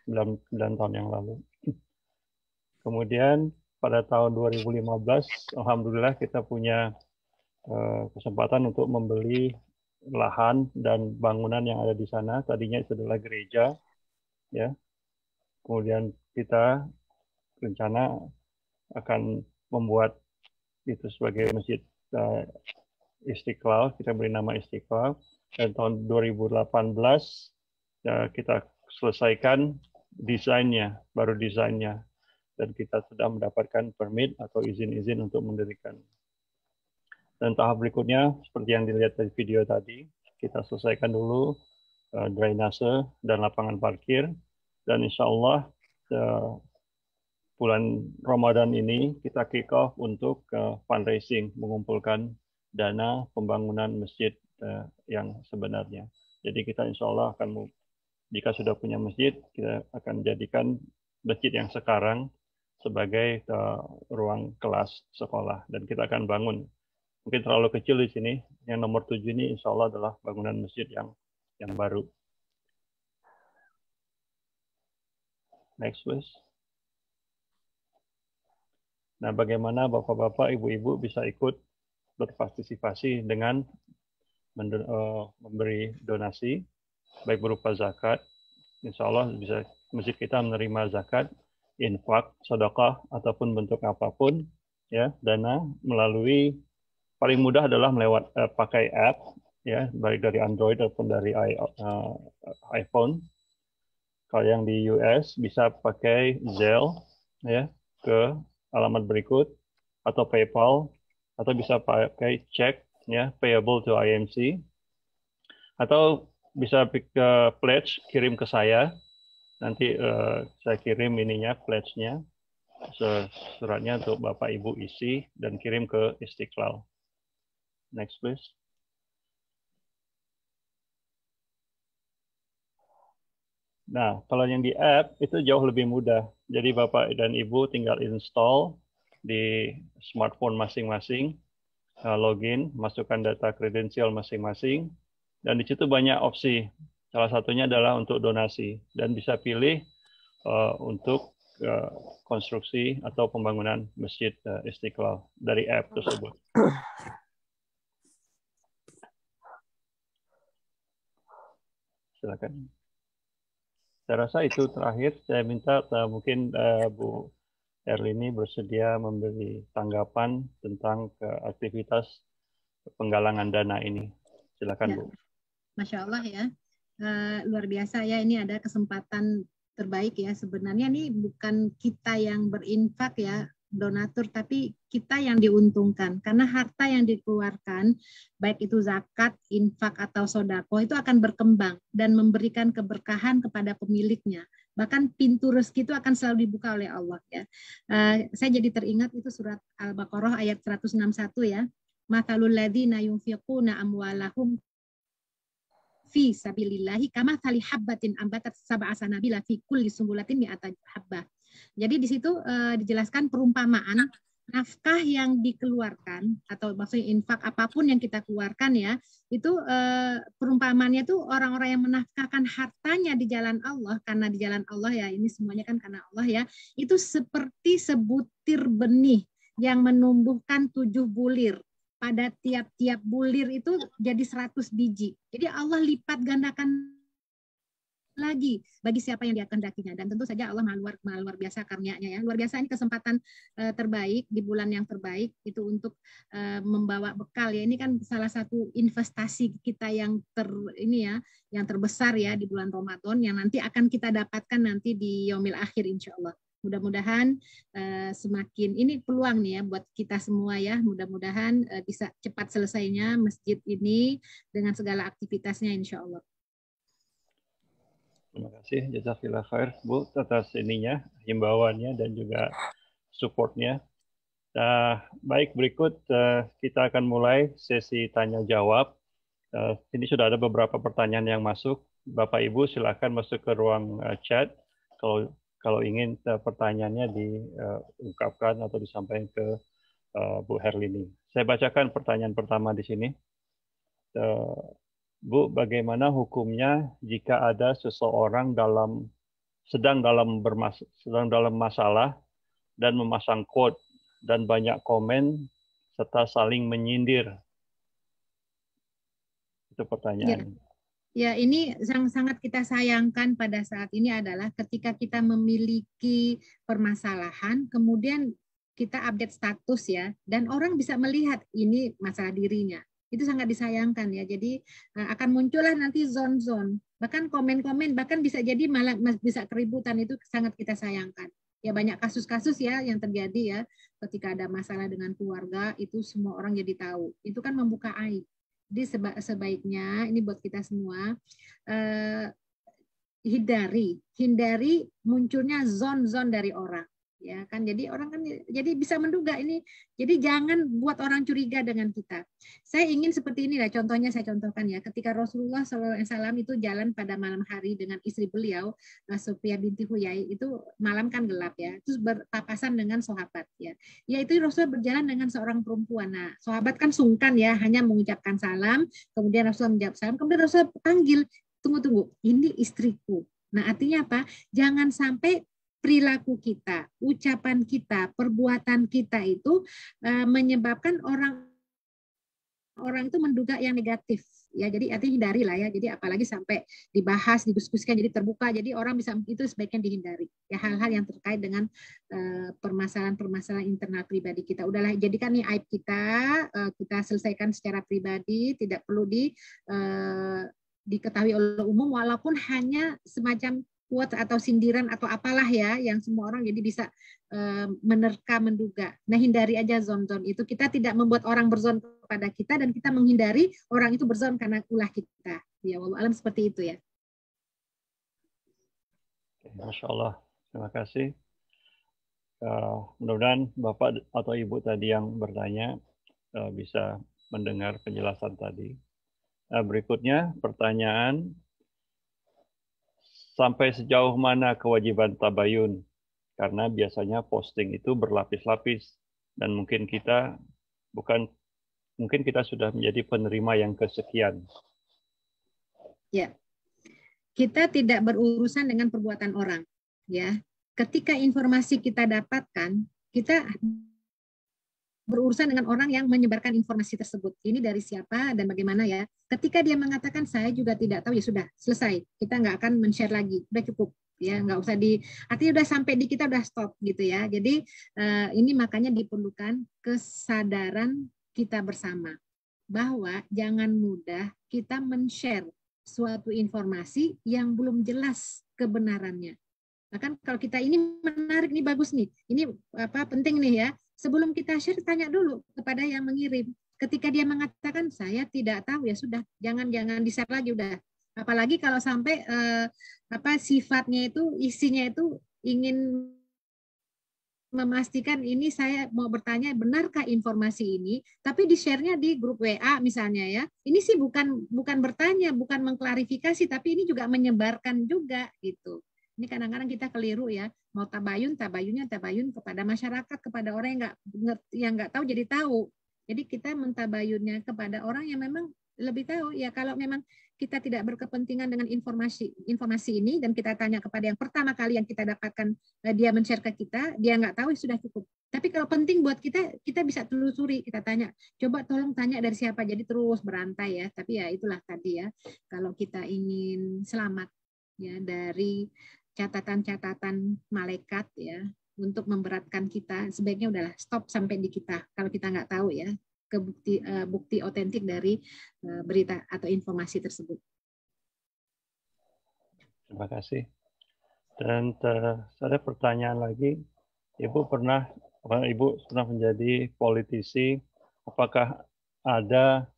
9 tahun yang lalu. Kemudian pada tahun 2015, alhamdulillah kita punya kesempatan untuk membeli lahan dan bangunan yang ada di sana. Tadinya itu adalah gereja, ya. Kemudian kita rencana akan membuat itu sebagai Masjid Istiqlal, kita beri nama Istiqlal. Dan tahun 2018 kita selesaikan desainnya, baru desainnya, dan kita sudah mendapatkan permit atau izin-izin untuk mendirikan. Dan tahap berikutnya seperti yang dilihat dari video tadi, kita selesaikan dulu drainase dan lapangan parkir, dan insya Allah bulan Ramadan ini kita kick off untuk fundraising, mengumpulkan dana pembangunan masjid yang sebenarnya. Jadi kita insya Allah akan, jika sudah punya masjid, kita akan jadikan masjid yang sekarang sebagai ruang kelas sekolah, dan kita akan bangun. Mungkin terlalu kecil di sini. Yang nomor 7 ini insya Allah adalah bangunan masjid yang baru. Next please. Nah, bagaimana Bapak-Bapak, Ibu-Ibu bisa ikut berpartisipasi dengan memberi donasi, baik berupa zakat. Insya Allah bisa masjid kita menerima zakat, infak, sedekah, ataupun bentuk apapun, ya, dana melalui, paling mudah adalah pakai app, ya, baik dari Android ataupun dari iPhone. Kalau yang di US bisa pakai Zelle, ya, ke alamat berikut, atau PayPal, atau bisa pakai cek, ya, payable to IMC, atau bisa pledge, kirim ke saya, nanti saya kirim ininya, pledge-nya, suratnya untuk Bapak Ibu isi dan kirim ke Istiqlal. Next please. Nah, kalau yang di app itu jauh lebih mudah. Jadi Bapak dan Ibu tinggal install di smartphone masing-masing, login, masukkan data kredensial masing-masing, dan di situ banyak opsi. Salah satunya adalah untuk donasi, dan bisa pilih untuk konstruksi atau pembangunan Masjid Istiqlal dari app tersebut. Silakan. Saya rasa itu terakhir. Saya minta mungkin Bu Erlini bersedia memberi tanggapan tentang aktivitas penggalangan dana ini. Silakan, Bu. Masya Allah ya, luar biasa ya. Ini ada kesempatan terbaik ya. Sebenarnya ini bukan kita yang berinfak ya, donatur, tapi kita yang diuntungkan, karena harta yang dikeluarkan, baik itu zakat, infak atau sodako, itu akan berkembang dan memberikan keberkahan kepada pemiliknya. Bahkan pintu rezeki itu akan selalu dibuka oleh Allah ya. Saya jadi teringat itu surat Al-Baqarah ayat 161 ya. Mathalul ladzina yunfiquna amwalahum fi sabilillahi kamathali habbatin ambatat sab'a sanabila fi kulli sumbulatin mi'ata habbah. Jadi di situ dijelaskan perumpamaan nafkah yang dikeluarkan atau maksudnya infak apapun yang kita keluarkan ya, itu perumpamannya tuh orang-orang yang menafkahkan hartanya di jalan Allah, karena di jalan Allah ya, ini semuanya kan karena Allah ya, itu seperti sebutir benih yang menumbuhkan 7 bulir. Pada tiap-tiap bulir itu jadi 100 biji. Jadi Allah lipat gandakan lagi bagi siapa yang dia kehendakinya, dan tentu saja Allah luar biasa karunia-Nya ya. Luar biasa, ini kesempatan terbaik di bulan yang terbaik itu untuk membawa bekal ya. Ini kan salah satu investasi kita yang yang terbesar ya di bulan Ramadan, yang nanti akan kita dapatkan nanti di yaumil akhir insyaallah. Mudah-mudahan semakin ini peluang nih ya buat kita semua ya. Mudah-mudahan bisa cepat selesainya masjid ini dengan segala aktivitasnya insyaallah. Terima kasih, jazakallah khair Bu atas ininya, himbauannya dan juga supportnya. Baik, berikut kita akan mulai sesi tanya jawab. Ini sudah ada beberapa pertanyaan yang masuk. Bapak Ibu silakan masuk ke ruang chat kalau ingin pertanyaannya diungkapkan atau disampaikan ke Bu Herlini. Saya bacakan pertanyaan pertama di sini. Bu, bagaimana hukumnya jika ada seseorang sedang dalam masalah dan memasang quote dan banyak komen serta saling menyindir? Itu pertanyaan. Ya, ini sangat kita sayangkan pada saat ini adalah ketika kita memiliki permasalahan, kemudian kita update status ya, dan orang bisa melihat ini masalah dirinya. Itu sangat disayangkan ya. Jadi akan muncullah nanti zone-zone, bahkan komen-komen, bahkan bisa jadi malah bisa keributan. Itu sangat kita sayangkan. Ya, banyak kasus-kasus ya yang terjadi ya, ketika ada masalah dengan keluarga itu semua orang jadi tahu. Itu kan membuka aib. Jadi sebaiknya ini buat kita semua hindari munculnya zone-zone dari orang. Ya kan, jadi orang kan jadi bisa menduga ini, jadi jangan buat orang curiga dengan kita. Saya ingin seperti ini lah, contohnya saya contohkan ya, ketika Rasulullah SAW itu jalan pada malam hari dengan istri beliau Sofia binti Huyai, itu malam kan gelap ya, terus berpapasan dengan sahabat ya, yaitu Rasulullah berjalan dengan seorang perempuan. Nah sahabat kan sungkan ya, hanya mengucapkan salam, kemudian Rasulullah menjawab salam, kemudian Rasulullah panggil, tunggu, ini istriku. Nah artinya apa? Jangan sampai perilaku kita, ucapan kita, perbuatan kita itu menyebabkan orang itu menduga yang negatif ya. Jadi artinya hindari lah ya. Jadi apalagi sampai dibahas, didiskusikan jadi terbuka, jadi orang bisa, itu sebaiknya dihindari ya, hal-hal yang terkait dengan permasalahan internal pribadi kita. Udahlah, jadikan nih aib kita selesaikan secara pribadi, tidak perlu diketahui oleh umum, walaupun hanya semacam quote atau sindiran atau apalah ya, yang semua orang jadi bisa menerka, menduga. Nah hindari aja zon-zon itu. Kita tidak membuat orang berzon kepada kita, dan kita menghindari orang itu berzon karena ulah kita. Ya, wallahu alam seperti itu ya. Masya Allah, terima kasih. Mudah-mudahan Bapak atau Ibu tadi yang bertanya bisa mendengar penjelasan tadi. Berikutnya pertanyaan, sampai sejauh mana kewajiban tabayun? Karena biasanya posting itu berlapis-lapis, dan mungkin kita sudah menjadi penerima yang kesekian. Ya, kita tidak berurusan dengan perbuatan orang. Ya, ketika informasi kita dapatkan, kita berurusan dengan orang yang menyebarkan informasi tersebut. Ini dari siapa dan bagaimana ya. Ketika dia mengatakan saya juga tidak tahu, ya sudah, selesai. Kita nggak akan men-share lagi. Udah cukup. Ya, nggak usah artinya udah sampai di kita udah stop gitu ya. Jadi ini makanya diperlukan kesadaran kita bersama bahwa jangan mudah kita men-share suatu informasi yang belum jelas kebenarannya. Bahkan kalau kita ini menarik, ini bagus nih, ini penting nih ya. Sebelum kita share, tanya dulu kepada yang mengirim. Ketika dia mengatakan saya tidak tahu, ya sudah, jangan di-share lagi udah. Apalagi kalau sampai sifatnya itu, isinya itu ingin memastikan ini saya mau bertanya benarkah informasi ini, tapi di-share-nya di grup WA misalnya ya. Ini sih bukan bertanya, bukan mengklarifikasi, tapi ini juga menyebarkan juga gitu. Ini kadang-kadang kita keliru ya, mau tabayunnya tabayun kepada masyarakat, kepada orang yang nggak tahu jadi tahu. Jadi kita mentabayunnya kepada orang yang memang lebih tahu. Ya kalau memang kita tidak berkepentingan dengan informasi ini dan kita tanya kepada yang pertama kali yang kita dapatkan, dia men-share ke kita, dia nggak tahu sudah cukup. Tapi kalau penting buat kita, kita bisa telusuri, kita tanya, coba tolong tanya dari siapa. Jadi terus berantai ya. Tapi ya itulah tadi ya, kalau kita ingin selamat ya dari catatan-catatan malaikat ya untuk memberatkan kita, sebaiknya udahlah stop sampai di kita. Kalau kita nggak tahu ya bukti otentik dari berita atau informasi tersebut. Terima kasih. Dan ada pertanyaan lagi, Ibu pernah menjadi politisi, apakah ada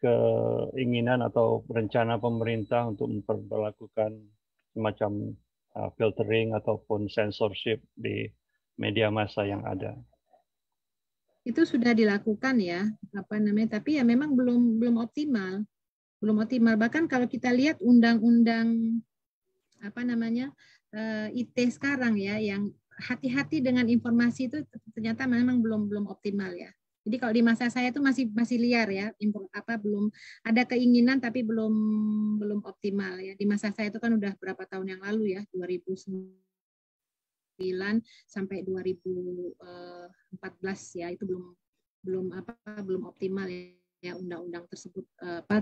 keinginan atau rencana pemerintah untuk memperlakukan semacam filtering ataupun censorship di media massa yang ada? Itu sudah dilakukan ya, tapi ya memang belum optimal. Bahkan kalau kita lihat undang-undang IT sekarang ya, yang hati-hati dengan informasi itu ternyata memang belum optimal ya. Jadi kalau di masa saya itu masih liar ya, belum ada keinginan tapi belum optimal ya. Di masa saya itu kan udah berapa tahun yang lalu ya, 2009 sampai 2014 ya, itu belum optimal ya undang-undang tersebut,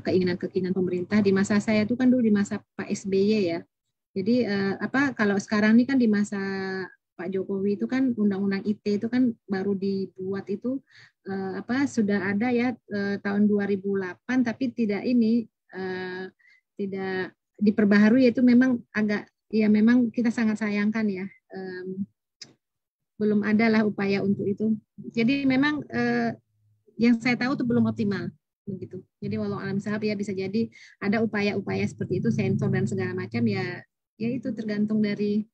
keinginan pemerintah. Di masa saya itu kan dulu di masa Pak SBY ya. Jadi kalau sekarang ini kan di masa Pak Jokowi itu kan undang-undang IT itu kan baru dibuat itu sudah ada ya tahun 2008, tapi tidak diperbaharui. Itu memang agak ya, memang kita sangat sayangkan ya, belum ada lah upaya untuk itu. Jadi memang yang saya tahu itu belum optimal begitu. Jadi walau alam sahab ya, bisa jadi ada upaya-upaya seperti itu, sensor dan segala macam ya itu tergantung dari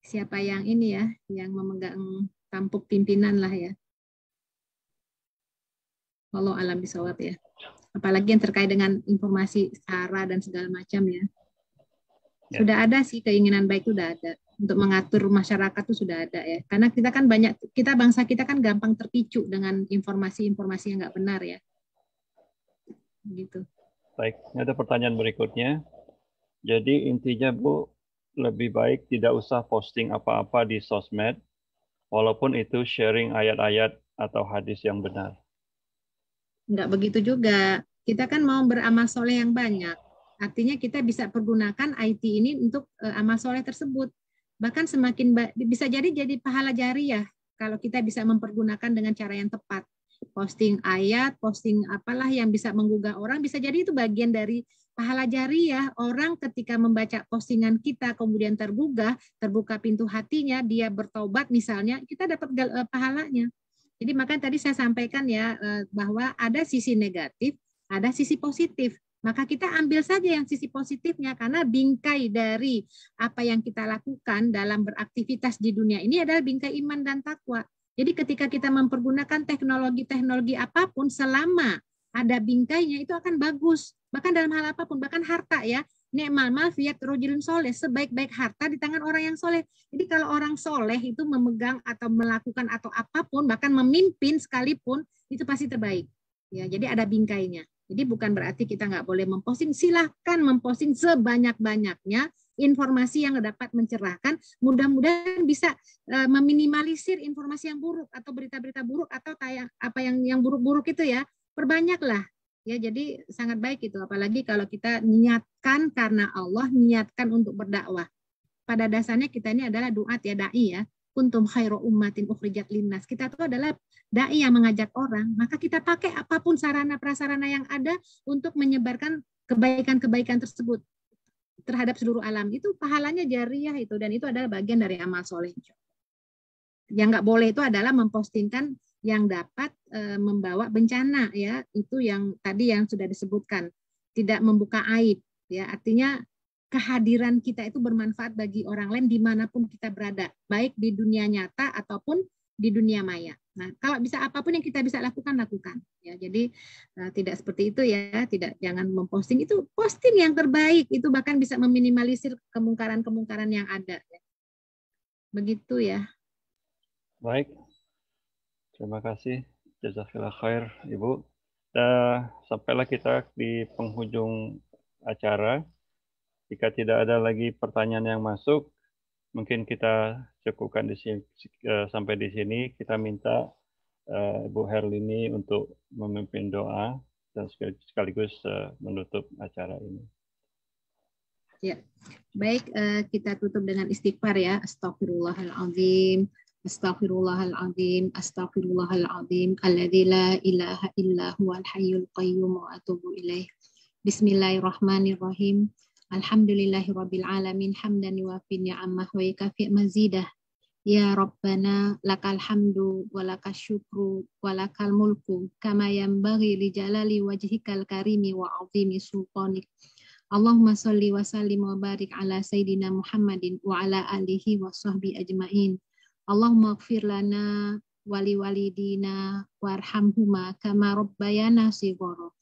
siapa yang ini ya, yang memegang tampuk pimpinan lah ya. Walau alam bisawab ya. Apalagi yang terkait dengan informasi SARA dan segala macam ya. Sudah ada sih keinginan baik, sudah ada untuk mengatur masyarakat itu sudah ada ya. Karena kita kan bangsa kita kan gampang terpicu dengan informasi-informasi yang nggak benar ya. Gitu. Baik, ini ada pertanyaan berikutnya. Jadi intinya Bu, lebih baik tidak usah posting apa-apa di sosmed, walaupun itu sharing ayat-ayat atau hadis yang benar. Enggak begitu juga. Kita kan mau beramal soleh yang banyak. Artinya kita bisa pergunakan IT ini untuk amal soleh tersebut. Bahkan semakin bisa jadi pahala jariyah kalau kita bisa mempergunakan dengan cara yang tepat. Posting ayat, posting apalah yang bisa menggugah orang, bisa jadi itu bagian dari pahala jariyah. Orang ketika membaca postingan kita kemudian terbuka pintu hatinya, dia bertobat misalnya, kita dapat pahalanya. Jadi makanya tadi saya sampaikan ya, bahwa ada sisi negatif, ada sisi positif. Maka kita ambil saja yang sisi positifnya, karena bingkai dari apa yang kita lakukan dalam beraktivitas di dunia ini adalah bingkai iman dan takwa. Jadi ketika kita mempergunakan teknologi apapun, selama ada bingkainya itu akan bagus. Bahkan dalam hal apapun, bahkan harta ya. Ni'mal mal fiyat rajulun soleh, sebaik-baik harta di tangan orang yang soleh. Jadi kalau orang soleh itu memegang atau melakukan atau apapun, bahkan memimpin sekalipun, itu pasti terbaik. Ya, jadi ada bingkainya. Jadi bukan berarti kita nggak boleh memposting. Silahkan memposting sebanyak-banyaknya informasi yang dapat mencerahkan. Mudah-mudahan bisa meminimalisir informasi yang buruk atau berita-berita buruk atau yang buruk-buruk itu ya. Perbanyaklah. Ya, jadi sangat baik itu. Apalagi kalau kita niatkan karena Allah, niatkan untuk berdakwah. Pada dasarnya kita ini adalah duat ya, dai ya. Kuntum khairu ummatin ukhrijat linnas. Kita itu adalah dai yang mengajak orang, maka kita pakai apapun sarana prasarana yang ada untuk menyebarkan kebaikan-kebaikan tersebut terhadap seluruh alam. Itu pahalanya jariyah itu, dan itu adalah bagian dari amal soleh. Yang nggak boleh itu adalah mempostingkan yang dapat membawa bencana ya, itu yang tadi yang sudah disebutkan, tidak membuka aib ya. Artinya kehadiran kita itu bermanfaat bagi orang lain dimanapun kita berada, baik di dunia nyata ataupun di dunia maya. Nah, kalau bisa apapun yang kita bisa lakukan, lakukan. Ya, jadi tidak seperti itu ya, jangan memposting, itu posting yang terbaik, itu bahkan bisa meminimalisir kemungkaran-kemungkaran yang ada. Begitu ya. Baik, terima kasih. Jazakallah khair, Ibu. Sampailah kita di penghujung acara. Jika tidak ada lagi pertanyaan yang masuk, mungkin kita cukupkan di sini, sampai di sini. Kita minta Bu Herlini untuk memimpin doa dan sekaligus menutup acara ini. Ya, baik, kita tutup dengan istighfar ya. Astaghfirullahaladzim, astaghfirullahaladzim, astaghfirullahaladzim, alladzi la ilaha illa huwal hayyul qayyum wa atubu ilaih. Bismillahirrahmanirrahim. Alhamdulillahirabbil alamin, hamdan yuwafi ni'amah wa yukafi mazidah. Ya Rabbana lakal hamdu wa lakal syukru wa lakal mulku kama yanbaghi li jalali wajhikal karimi wa 'azimi sultanik. Allahumma shalli wa sallim wa barik ala sayyidina Muhammadin wa ala alihi wa sahbihi ajmain. Allahumma ighfir lana wa li walidina warhamhuma kama rabbayana shighara.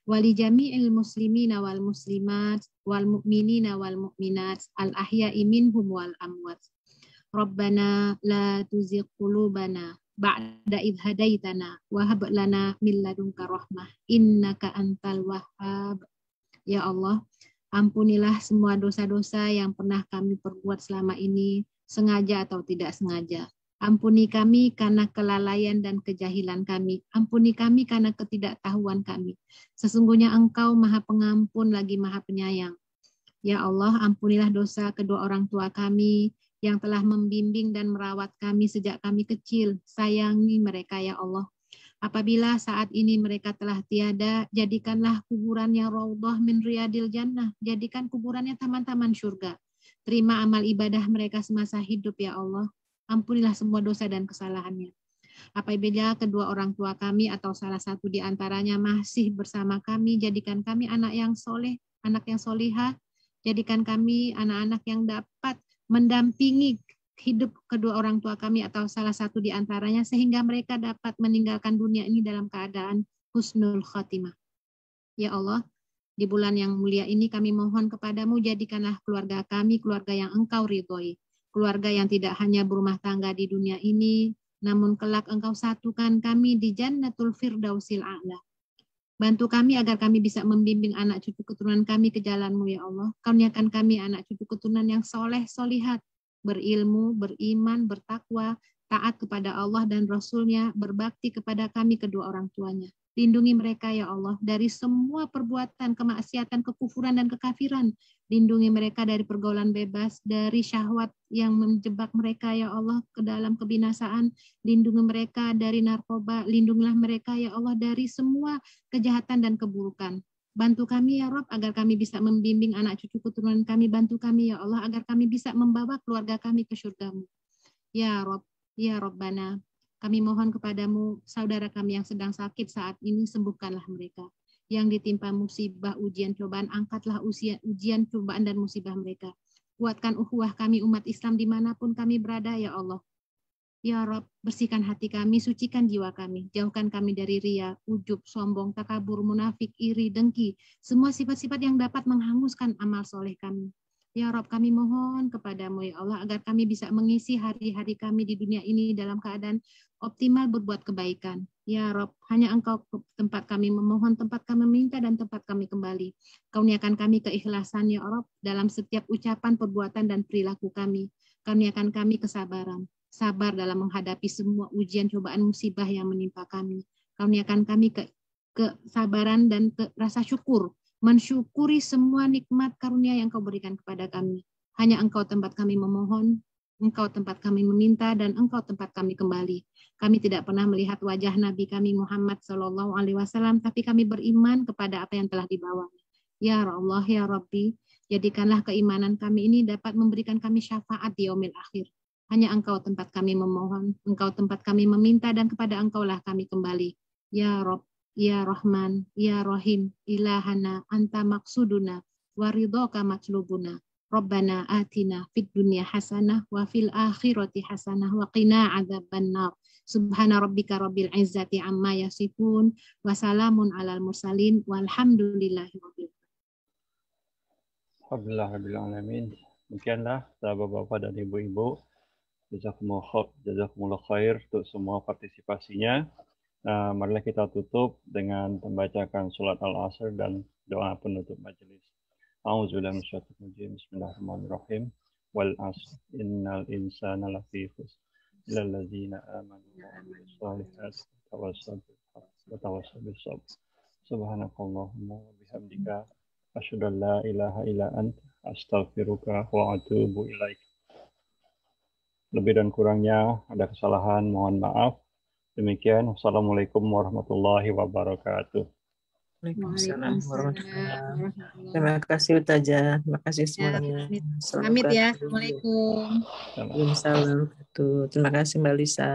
Wali jami'il muslimina wal muslimat wal mu'minina wal mu'minat al ahya'i minhum wal amwat. Rabbana la tuzigh qulubana ba'da idh hadaitana wa hab lana min ladunka rahmah innaka antal wahhab. Ya Allah, ampunilah semua dosa-dosa yang pernah kami perbuat selama ini, sengaja atau tidak sengaja. Ampuni kami karena kelalaian dan kejahilan kami. Ampuni kami karena ketidaktahuan kami. Sesungguhnya Engkau Maha Pengampun lagi Maha Penyayang. Ya Allah, ampunilah dosa kedua orang tua kami yang telah membimbing dan merawat kami sejak kami kecil. Sayangi mereka ya Allah. Apabila saat ini mereka telah tiada, jadikanlah kuburannya raudhah min riyadil jannah. Jadikan kuburannya taman-taman surga. Terima amal ibadah mereka semasa hidup ya Allah. Ampunilah semua dosa dan kesalahannya. Apabila kedua orang tua kami atau salah satu di antaranya masih bersama kami, jadikan kami anak yang soleh, anak yang solihah. Jadikan kami anak-anak yang dapat mendampingi hidup kedua orang tua kami atau salah satu di antaranya sehingga mereka dapat meninggalkan dunia ini dalam keadaan husnul khatimah. Ya Allah, di bulan yang mulia ini kami mohon kepadamu, jadikanlah keluarga kami keluarga yang Engkau ridhoi. Keluarga yang tidak hanya berumah tangga di dunia ini, namun kelak Engkau satukan kami di Jannatul Firdausil A'la. Bantu kami agar kami bisa membimbing anak cucu keturunan kami ke jalan-Mu ya Allah. Karuniakan kami anak cucu keturunan yang soleh, solihat, berilmu, beriman, bertakwa, taat kepada Allah dan Rasul-Nya, berbakti kepada kami kedua orang tuanya. Lindungi mereka ya Allah dari semua perbuatan kemaksiatan, kekufuran dan kekafiran. Lindungi mereka dari pergaulan bebas, dari syahwat yang menjebak mereka ya Allah ke dalam kebinasaan. Lindungi mereka dari narkoba, lindungilah mereka ya Allah dari semua kejahatan dan keburukan. Bantu kami ya Rabb agar kami bisa membimbing anak cucu keturunan kami. Bantu kami ya Allah agar kami bisa membawa keluarga kami ke surga-Mu. Ya Rabb, ya Rabbana. Kami mohon kepadamu, saudara kami yang sedang sakit saat ini, sembuhkanlah mereka. Yang ditimpa musibah, ujian, cobaan, angkatlah ujian, cobaan, dan musibah mereka. Kuatkan ukhuwah kami umat Islam dimanapun kami berada, ya Allah. Ya Rabb, bersihkan hati kami, sucikan jiwa kami. Jauhkan kami dari ria, ujub, sombong, takabur, munafik, iri, dengki. Semua sifat-sifat yang dapat menghanguskan amal soleh kami. Ya Rabb, kami mohon kepadamu ya Allah agar kami bisa mengisi hari-hari kami di dunia ini dalam keadaan optimal berbuat kebaikan. Ya Rabb, hanya Engkau tempat kami memohon, tempat kami meminta, dan tempat kami kembali. Karuniakan kami keikhlasan ya Rabb dalam setiap ucapan, perbuatan, dan perilaku kami. Karuniakan kami kesabaran, sabar dalam menghadapi semua ujian, cobaan, musibah yang menimpa kami. Karuniakan kami kesabaran dan rasa syukur, mensyukuri semua nikmat karunia yang Kau berikan kepada kami. Hanya Engkau tempat kami memohon, Engkau tempat kami meminta, dan Engkau tempat kami kembali. Kami tidak pernah melihat wajah Nabi kami Muhammad SAW, tapi kami beriman kepada apa yang telah dibawanya. Ya Allah, ya Rabbi, jadikanlah keimanan kami ini dapat memberikan kami syafaat di yaumil akhir. Hanya Engkau tempat kami memohon, Engkau tempat kami meminta, dan kepada Engkaulah kami kembali. Ya Rabb, ya Rahman, ya Rahim, ilahana, anta maksuduna, waridhoka matslubuna. Rabbana atina fid dunya hasanah wa fil akhirati hasanah wa qina adzabannar. Subhana rabbika rabbil izzati amma yasifun wa salamun alal mursalin walhamdulillahi rabbil Alhamdulillah rabbil alamin. Demikianlah Bapak-bapak dan Ibu-ibu. Jazakumullah khair untuk semua partisipasinya. Marilah kita tutup dengan membacakan surat Al-Asr dan doa penutup majelis. A'udzubillahi minasyaitonir rajim. Bismillahirrahmanirrahim. Wal 'asr innal insana lafi khusr illa allazina amanu wa 'amilus solihati wa tawassaw bis sabr. Subhanakallahumma wa bihamdika asyhadu an la ilaha illa anta astaghfiruka wa atubu ilaik. Lebih dan kurangnya ada kesalahan, mohon maaf. Demikian, wassalamualaikum warahmatullahi wabarakatuh. Waalaikumsalam warahmatullahi wabarakatuh. Terima kasih Ustazah, terima kasih semuanya. Pamit ya, assalamualaikum. Salam. Waalaikumsalam. Terima kasih Mbak Lisa.